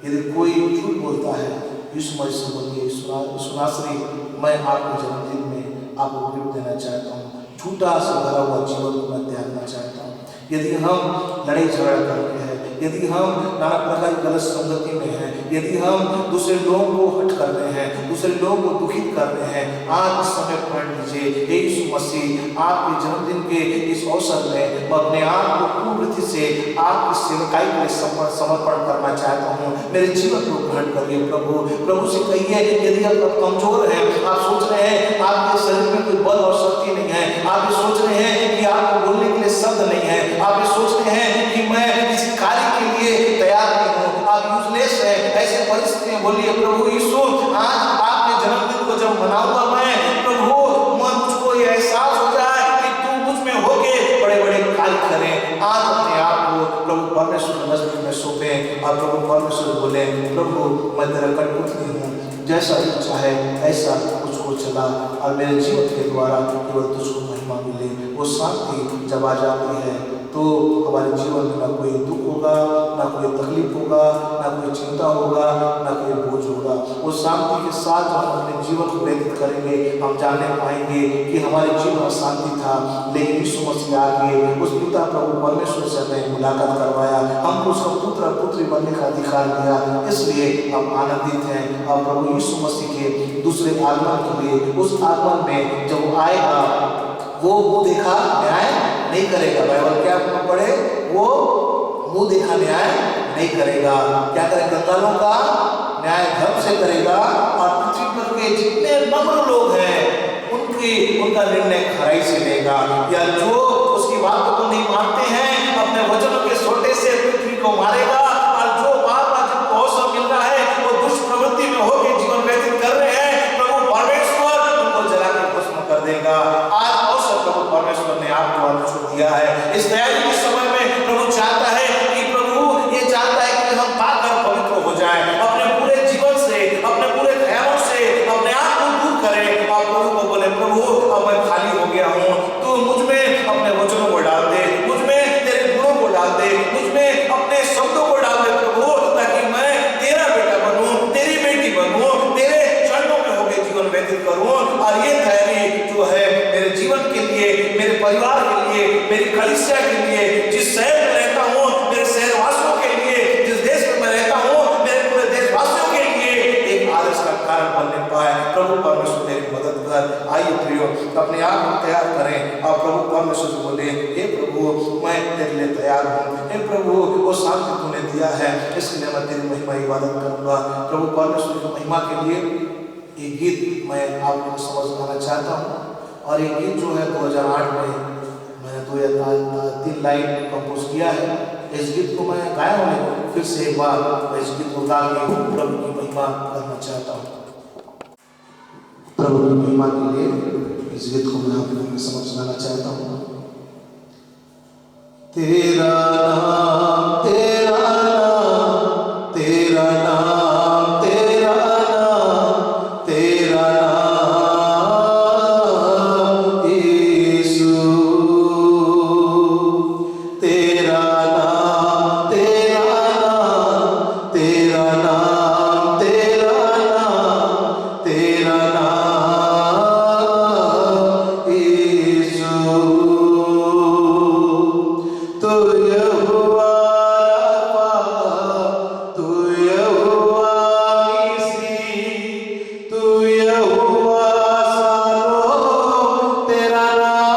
यदि कोई झूठ बोलता है, यीशु मसीह से बोलिए, यीशु नासरी, मैं आपके जन्मदिन में आपको गिफ्ट देना चाहता हूँ, झूठा से भरा हुआ जीवन को मैं त्यागना चाहता हूँ। यदि हम लड़ाई झगड़ा करते हैं, यदि हम नाना प्रकार की गलत संगति में हैं, यदि हम दूसरे लोगों को हट कर रहे हैं, दूसरे लोगों को दुखित कर रहे हैं, आज इस समय पढ़ लीजिए, हे यीशु मसीह, आपके जन्मदिन के इस अवसर में मैं अपने आप को पूर्ण रीति से आपकी सेवकाई के लिए समर्पण करना चाहता हूँ। मेरे जीवन को ग्रहण करिए प्रभु। प्रभु से कहिए, यदि आप कमजोर हैं, आप सोच रहे हैं आपके शरीर में कोई बल और शक्ति नहीं है, आप ये सोच रहे हैं कि आपको बोलने के लिए शब्द नहीं है, आप ये सोच रहे हैं कि मैं किसी कार्य के लिए तैयार नहीं हूँ, आप यूजलेस है, ऐसे परिस्थिति में बोलिए, प्रभु यीशु, आज आपके जन्मदिन को जब मनाऊंगा मैं, प्रभु मुझको ये एहसास हो जाए कि तू मुझ में होके बड़े बड़े कार्य करें। आज अपने आप को प्रभु परमेश्वर के नजदीक में सौंपें और प्रभु परमेश्वर बोले, प्रभु मैं तेरा कठपुतली हूँ, जैसा तू चाहे ऐसा मुझको चला और मेरे जीवन के द्वारा केवल तुझको महिमा मिले। वो शांति जब आ जाती है तो हमारे जीवन में ना कोई दुख होगा, ना कोई तकलीफ होगा, ना कोई चिंता होगा, ना कोई बोझ होगा। वो शांति के साथ हम अपने जीवन को व्यतीत करेंगे, हम जानने पाएंगे कि हमारे जीवन में शांति था, लेकिन यीशु मसीह आके उस पिता प्रभु परमेश्वर से हमें मुलाकात करवाया, हमको उसका पुत्र और पुत्री बनने का अधिकार दिया, इसलिए हम आनंदित हैं। और प्रभु यीशु मसीह के दूसरे आगमन के लिए, उस आगमन में जब वो आएगा, वो मुँह देखा न्याय नहीं करेगा। बाइबल क्या हम पढ़े, वो मुँह देखा न्याय नहीं करेगा। क्या करेगा? कंगालों का न्याय धर्म से करेगा, और पृथ्वी पर के जितने नम्र लोग हैं उनका निर्णय खराई से लेगा। या जो उसकी बातों को नहीं मानते हैं, अपने वचनों के सोटे से पृथ्वी को मारेगा, और जो बार बार जिनको अवसर मिल रहा है वो दुष्ट प्रवृत्ति में होकर जीवन व्यतीत कर रहे हैं, प्रभु परमेश्वर उनको जला के भस्म कर देगा। आज अवसर प्रभु परमेश्वर ने आपको अनुमति दिया है। इस तैयारी के समय में प्रभु चाहता है कि प्रभु ये चाहता है कि हम पाकर पवित्र हो जाएं, अपने पूरे जीवन से, अपने पूरे ख्यालों से अपने आप को दूर करें और प्रभु को बोले, प्रभु अब मैं खाली हो गया हूँ, तू मुझ में अपने वचनों को डाल दे, मुझ में तेरे गुणों को डाल दे, मुझ में अपने शब्दों को डाल दे प्रभु, ताकि मैं तेरा बेटा बनूं, तेरी बेटी बनूं, तेरे चरणों में होकर जीवन व्यतीत करूं। और ये तैयारी जो है मेरे जीवन के लिए, मेरे परिवार के लिए, मेरी कलीसिया के लिए, जिस शहर में रहता हूँ, मेरे शहरवासियों के लिए, जिस देश में मैं रहता हूँ, मेरे पूरे देशवासियों के लिए एक आदर्श का कारण बनने पाए। प्रभु परमेश्वर मेरी मदद कर। आइए प्रियो, अपने आप को तैयार करें और प्रभु परमेश्वर से बोले, हे प्रभु मैं तेरे लिए तैयार हूँ, हे प्रभु वो शांति तूने दिया है, इसके लिए मैं तेरी महिमा इबादत करूँगा। प्रभु परमेश्वर की महिमा के लिए एक गीत मैं आपको समझाना चाहता हूँ, और ये गीत जो है 2008 में मैंने 2 या 3 लाइन कंपोज किया है। इस गीत को मैं गाया हूँ, फिर से एक बार मैं इस गीत को गा के प्रभु की महिमा करना चाहता हूँ। प्रभु की महिमा के लिए इस गीत को मैं आप लोगों के समझ सुनाना चाहता हूँ। तेरा नाम तेरा नाम तेरा नाम तेरा नाम तेरा नाम यीशु तेरा नाम तेरा नाम तेरा नाम तेरा नाम तेरा नाम यीशु तू यहोवा तू यहोवा नीसी तू यहोवा सालो तेरा नाम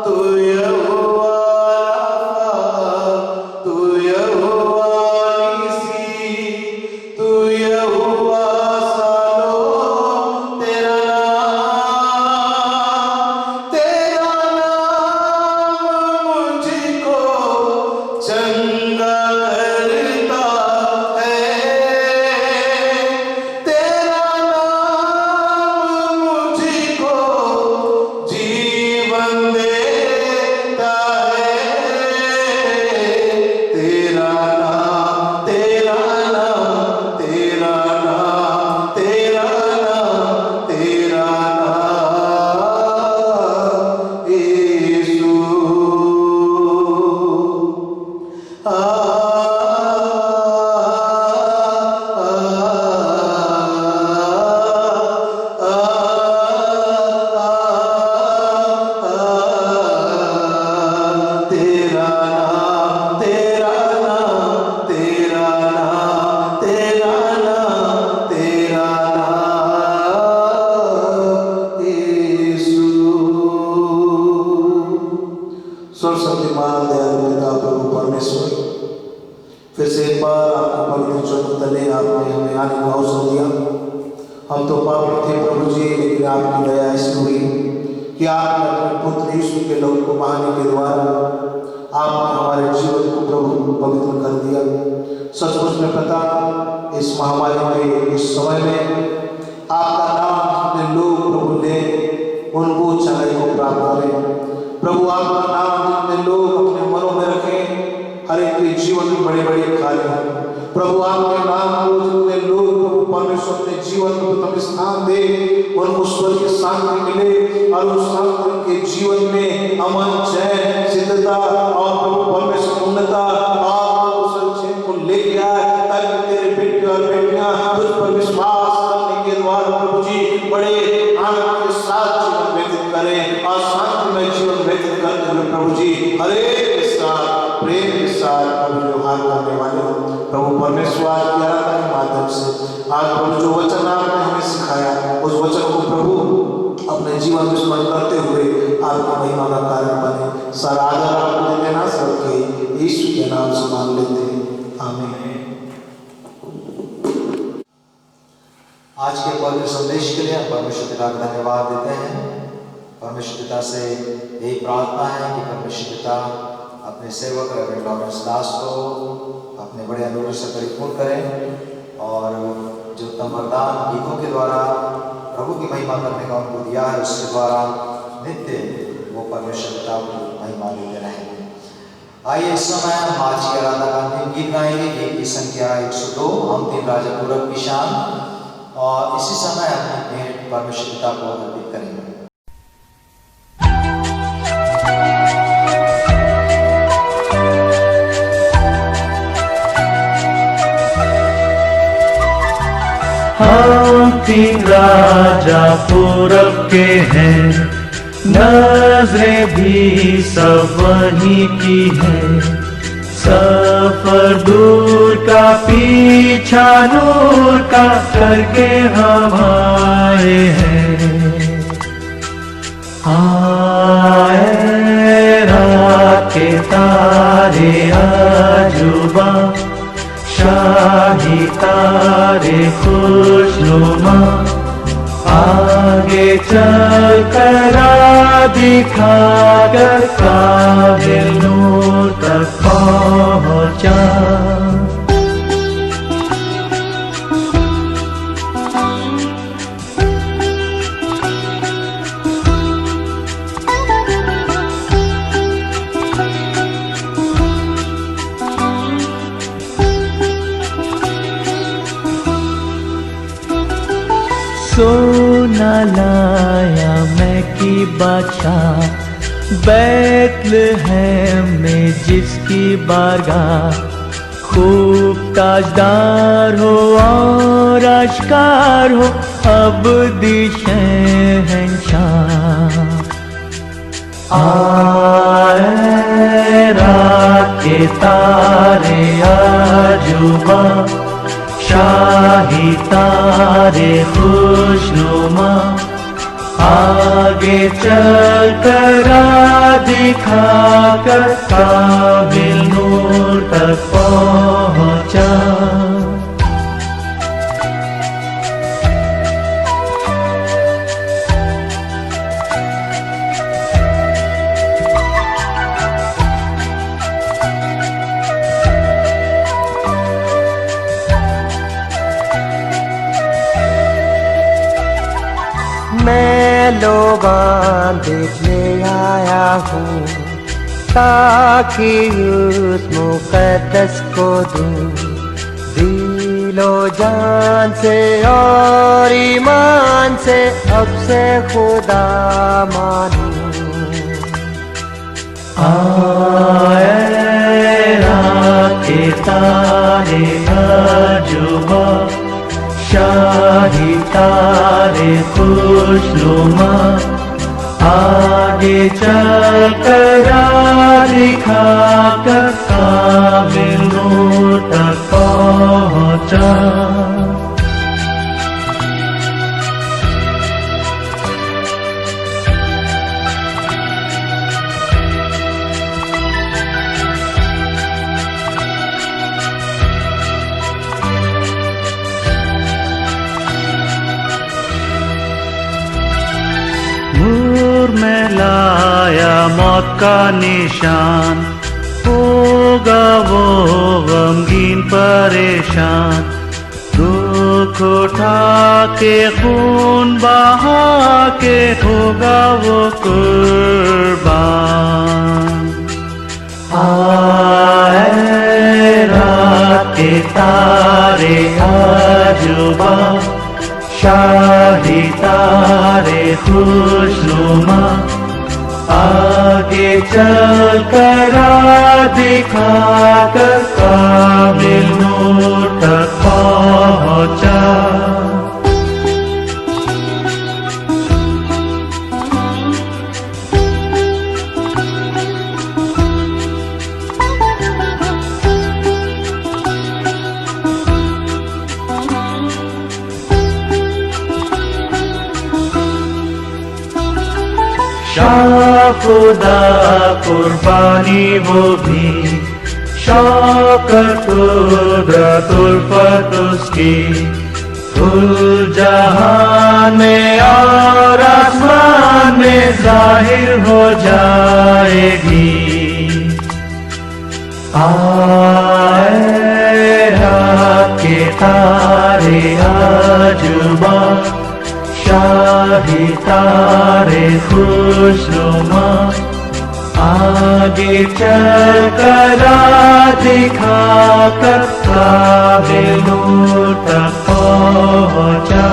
तू यहोवा तू यहोवा नीसी तू यहोवा सालो तेरा नाम मुझको चंगा करता है तेरा नाम मुझको जीवन देता है तेरा नाम तेरा नाम तेरा नाम तेरा नाम तेरा नाम यीशु तेरा नाम तेरा नाम तेरा नाम तेरा नाम तेरा नाम यीशु सर्वशक्तिमान दयालु पिता प्रभु परमेश्वर फिर से एक बार आपके पवित्र चरण तले आपने हमें आने का अवसर दिया। हम तो पापी थे प्रभु जी, लेकिन आपकी दया ऐसी हुई कि आपने अपने पुत्र यीशु के लहू को बहाने के द्वारा आपने हमारे जीवन को प्रभु पवित्र कर दिया। सचमुच में पिता इस महामारी के इस समय में आपका नाम जितने लोग प्रभु ले उनको चंगाई को प्राप्त करें। प्रभु आपका नाम जितने लोग अपने मनों में रखें हर एक के जीवन में बड़े बड़े कार्य हों। प्रभु आपके नाम को जितने लोग प्रभु परमेश्वर अपने जीवन में प्रथम स्थान दे उनको स्वर्गीय शांति मिले और उस शांति उनके जीवन में अमन चैन सिद्धता और प्रभु परमेश्वर उन्नता और उस चैन को लेके आए ताकि तेरे बेटे और बेटियां तुझ पर विश्वास करने के द्वारा प्रभु जी बड़े आनंद के साथ जीवन व्यतीत करें और शांतिमय जीवन व्यतीत करते हुए प्रभु जी हर एक के साथ प्रेम के साथ प्रभु व्यवहार करने वाले हो। प्रभु परमेश्वर की आराधना के माध्यम से आज प्रभु जो वचन आपने हमें सिखाया उस वचन को प्रभु अपने जीवन में स्मरण करते हुए आपकी महिमा का कारण बने। सारा आदर आपको देते ना सबके यीशु के नाम से मांग लेते हैं, आमीन। आज के पवित्र संदेश के लिए हम परमेश्वर पिता का धन्यवाद देते हैं। परमेश्वर पिता से यही प्रार्थना है कि परमेश्वर पिता अपने सेवक रेवरेंड लॉरेंस दास को अपने बड़े अनुग्रह से परिपूर्ण करें और जो उत्तम वरदान गीतों के द्वारा प्रभु की महिमा करने का उनको दिया है उसके द्वारा नित्य वो परमेश्वर पिता को महिमा देते रहेंगे। आइए इस समय हम आज की आराधना का अंतिम गीत गाएंगे। गीत की संख्या 102 हम तीन राजा पूरब की शान, और इसी समय अपनी भेंट परमेश्वर पिता को अर्पित करेंगे। हम तीन राजा पूरब के हैं, नजरें भी सब वहीं की है। सफर दूर का पीछा नूर का करके हम आए हैं। आए रात के तारे आजुबा, शाही तारे खुशनुमा, आगे चल कर दिखा कर काबिल नूर तक पहुँचा। ना लाया मैं की बादशाह, बैतलहम में जिसकी बारगाह खूब ताजदार हो और आश्कार हो अबदी शहंशाह। आए रात के तारे आजुबा, शाही तारे खुशनुमा, आगे चल कर दिखा कर काबिल नूर तक पहुँचा। मैं लोबान देखने आया हूँ ताकि उस मुक़द्दस को दूँ, दिलो जान से और ईमान से अब से खुदा मानूं। आए रात के तारे आजुबा, शाही तारे खुशनुमा, आगे चल कर दिखा कर काबिल नूर तक पहुँचा। नूर में लाया मौत का निशान, होगा वो गमगीन परेशान, दुख उठा के खून बहा के होगा वो कुर्बान। आए रात के तारे आजुबा, शाही तारे खुशनुमा, आगे चल कर दिखा कर काबिल नूर तक पहुँचा। खुदा कुर्बानी वो भी, शौकत कुदरत उल्फत उसकी, कुल जहान में और आसमान में जाहिर हो जाएगी। आए रात के तारे आजुबा, शाही तारे खुशनुमा, आगे चल कर दिखा कर काबिल नूर तक पहुँचा।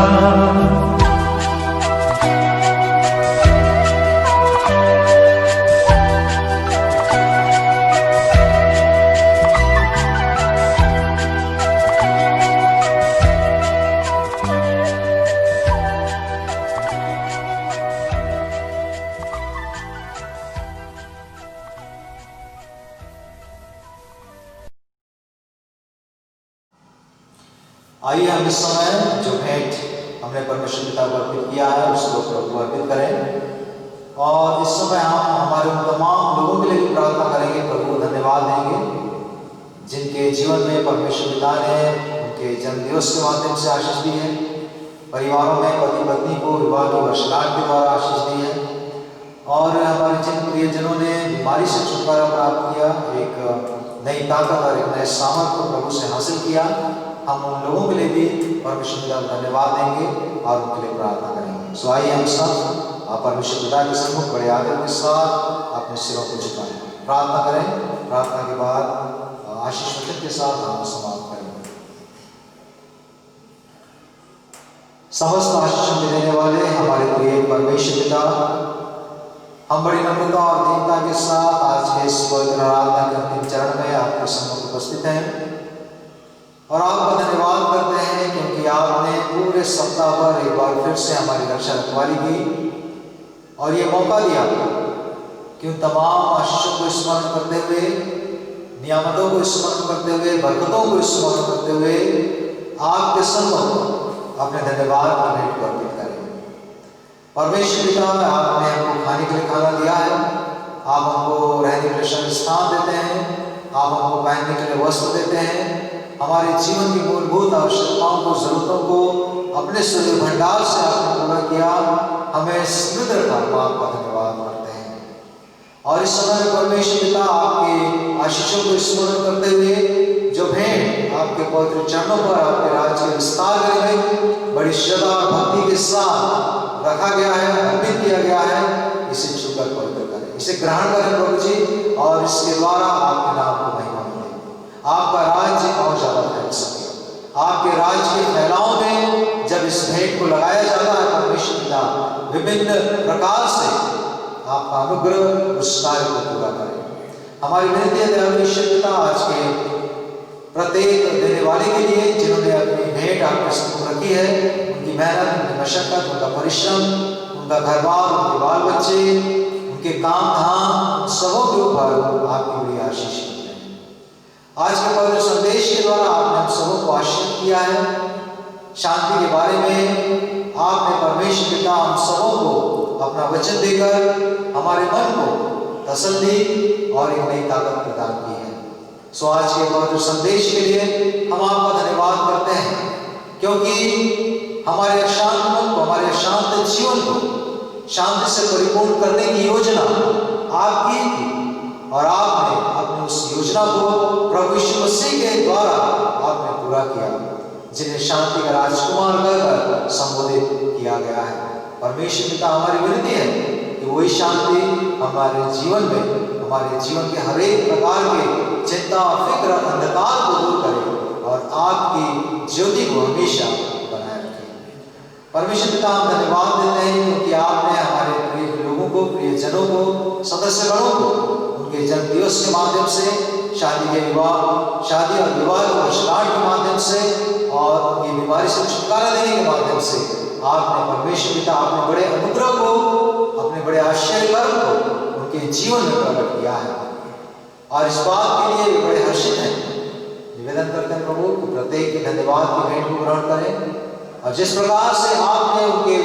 आइए हम इस समय जो भेंट हमने परमेश्वर पिता को अर्पित किया है उसको प्रभु को अर्पित करें, और इस समय हम हमारे उन तमाम लोगों के लिए भी प्रार्थना करेंगे, प्रभु को धन्यवाद देंगे जिनके जीवन में परमेश्वर पिता ने उनके जन्मदिवस के माध्यम से आशीष दी है, परिवारों में पति पत्नी को विवाह की वर्षगांठ के द्वारा आशीष दी है, और हमारे जिन प्रियजनों ने बीमारी से छुटकारा प्राप्त किया, एक नई ताकत और एक नए सामर्थ को प्रभु से हासिल किया, हम उन लोगों के लिए भी परमेश्वर पिता को धन्यवाद देंगे और उनके लिए प्रार्थना करेंगे। सो आइए हम सब परमेश्वर पिता के सम्मुख बड़े आदर के साथ अपने सिरों को झुकाएं, प्रार्थना करें। प्रार्थना के बाद आशीष वचन के साथ हम समाप्त करेंगे। समस्त आशीष देने वाले हमारे प्रिय परमेश्वर पिता, हम बड़ी नम्रता और दीनता के साथ आज के इस पवित्र आराधना के अंतिम चरण में आपके सम्मुख उपस्थित हैं और आपका धन्यवाद करते हैं क्योंकि आपने पूरे सप्ताह भर एक बार फिर से हमारी रक्षा रखवाली की और ये मौका दिया कि उन तमाम आशीषों को स्मरण करते हुए, नियामतों को स्मरण करते हुए, बरकतों को स्मरण करते हुए आपके सम्मुख अपने धन्यवाद की भेंट अर्पित करें। परमेश्वर पिता, आपने हमको खाने के लिए खाना दिया है, आप हमको रहने के लिए स्थान देते हैं, आप हमको पहनने के लिए वस्त्र देते हैं, हमारे जीवन की मूलभूत आवश्यकताओं को, जरूरतों को अपने सूर्य भंडार से आपने पूरा किया, हमें समृद्ध रखा। आपका धन्यवाद करते हैं और इस समय परमेश्वर पिता आपके आशीषों को स्मरण करते हुए जो भेंट आपके पवित्र चरणों पर आपके राज्य के विस्तार के लिए बड़ी श्रद्धा और भक्ति के साथ रखा गया है, अर्पित किया गया है, इसे छूकर पवित्र करें, इसे ग्रहण करें प्रभु जी, और इसके द्वारा आपके नाम को महिमा मिले, आपका राज्य और ज्यादा फैल सके। आपके राज्य के फैलाव में जब इस भेंट को लगाया जाता है परमेश्वर पिता, विभिन्न प्रकार से आपका अनुग्रह उस कार्य को पूरा करें। हमारी विनती है दयालु ईश्वर पिता, आज के प्रत्येक देने वाले के लिए जिन्होंने अपनी भेंट आपके सम्मुख रखी है, उनकी मेहनत, उनकी मशक्कत, उनका परिश्रम, उनका घर बार, उनके बाल बच्चे, उनके काम धाम, सबों के ऊपर आपकी बड़ी आशीष मिलते हैं। आज के पवित्र संदेश के द्वारा आपने हम सबों को आशीर्वाद किया है। शांति के बारे में आपने परमेश्वर पिता हम सबों को अपना वचन देकर हमारे मन को तसल्ली और एक नई ताकत प्रदान की है। सो आज के पवित्र संदेश के लिए हम आपका धन्यवाद करते हैं क्योंकि हमारे अशांत मन को, हमारे अशांत जीवन को शांति से परिपूर्ण करने की योजना आपकी थी और आपने अपनी उस योजना को प्रभु यीशु मसीह के द्वारा आपने पूरा किया, जिन्हें शांति का राजकुमार कहकर संबोधित किया गया है। परमेश्वर पिता, हमारी विनती है कि वही शांति हमारे जीवन में, हमारे जीवन के हर एक प्रकार के चिंता, फिक्र, अंधकार को दूर करे और आपकी ज्योति को हमेशा बनाए रखे। परमेश्वर पिता, हम धन्यवाद देते हैं क्योंकि आपने हमारे प्रिय लोगों को, प्रिय जनों को, सदस्यगणों को उनके जन्म दिवस के माध्यम से, शादी के विवाह, शादी और विवाह की वर्षगांठ के माध्यम से और उनकी बीमारी से छुटकारा देने के माध्यम से आपने परमेश्वर पिता अपने बड़े अनुग्रह को, अपने बड़े आश्चर्य कर्म को उनके जीवन में प्रकट किया है और इस बात के लिए वे बड़े हर्षित हैं। निवेदन करते हैं प्रभु कि प्रत्येक के धन्यवाद की भेंट को ग्रहण करें और जिस प्रकार से आपने उनके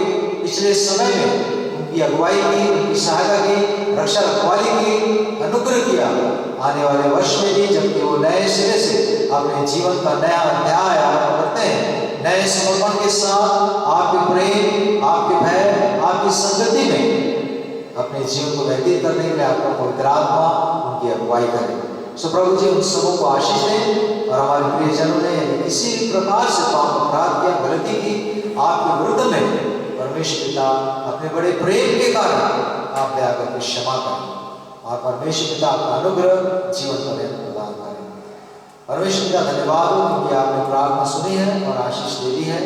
पिछले समय में उनकी अगुवाई की, उनकी सहायता की, रक्षा रखवाली की, अनुग्रह किया, आने वाले वर्ष में भी जबकि वो नए सिरे से अपने जीवन का नया अध्याय आरंभ करते हैं, नए समर्पण के साथ आपके प्रेम, आपके भय, आपकी संगति में अपने जीवन को व्यतीत करने के लिए आपका पवित्र आत्मा उनकी अगुवाई करे। सो प्रभु जी, उन सबों को आशीष दें और हमारे प्रियजनों ने यदि किसी प्रकार से पाप अपराध किया, गलती की आपके विरुद्ध में, परमेश्वर पिता अपने बड़े प्रेम के कारण आप दया करके क्षमा करें और परमेश्वर पिता आपका अनुग्रह जीवन पर्यंत प्रदान करें। परमेश्वर पिता, धन्यवाद हो क्योंकि आपने प्रार्थना सुनी है और आशीष दे दी है।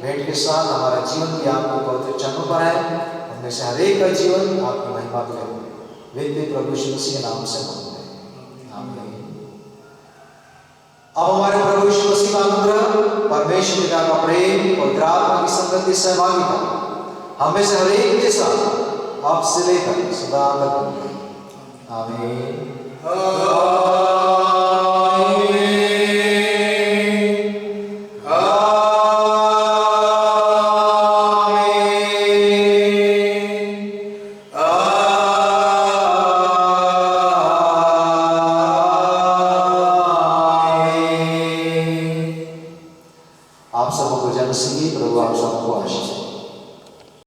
भेंट के साथ हमारा जीवन भी आपके पवित्र चरणों पर है, उनमें से हर एक का जीवन आपकी महिमा के लिए विनती प्रभु यीशु मसीह के नाम से मांगते हैं, आमीन। अब हमारे प्रभु यीशु मसीह का अनुग्रह, परमेश्वर पिता का प्रेम, पवित्र आत्मा की संगति, सहभागिता हमें से हर एक के साथ आपसे लेकर सदा तक, आमीन।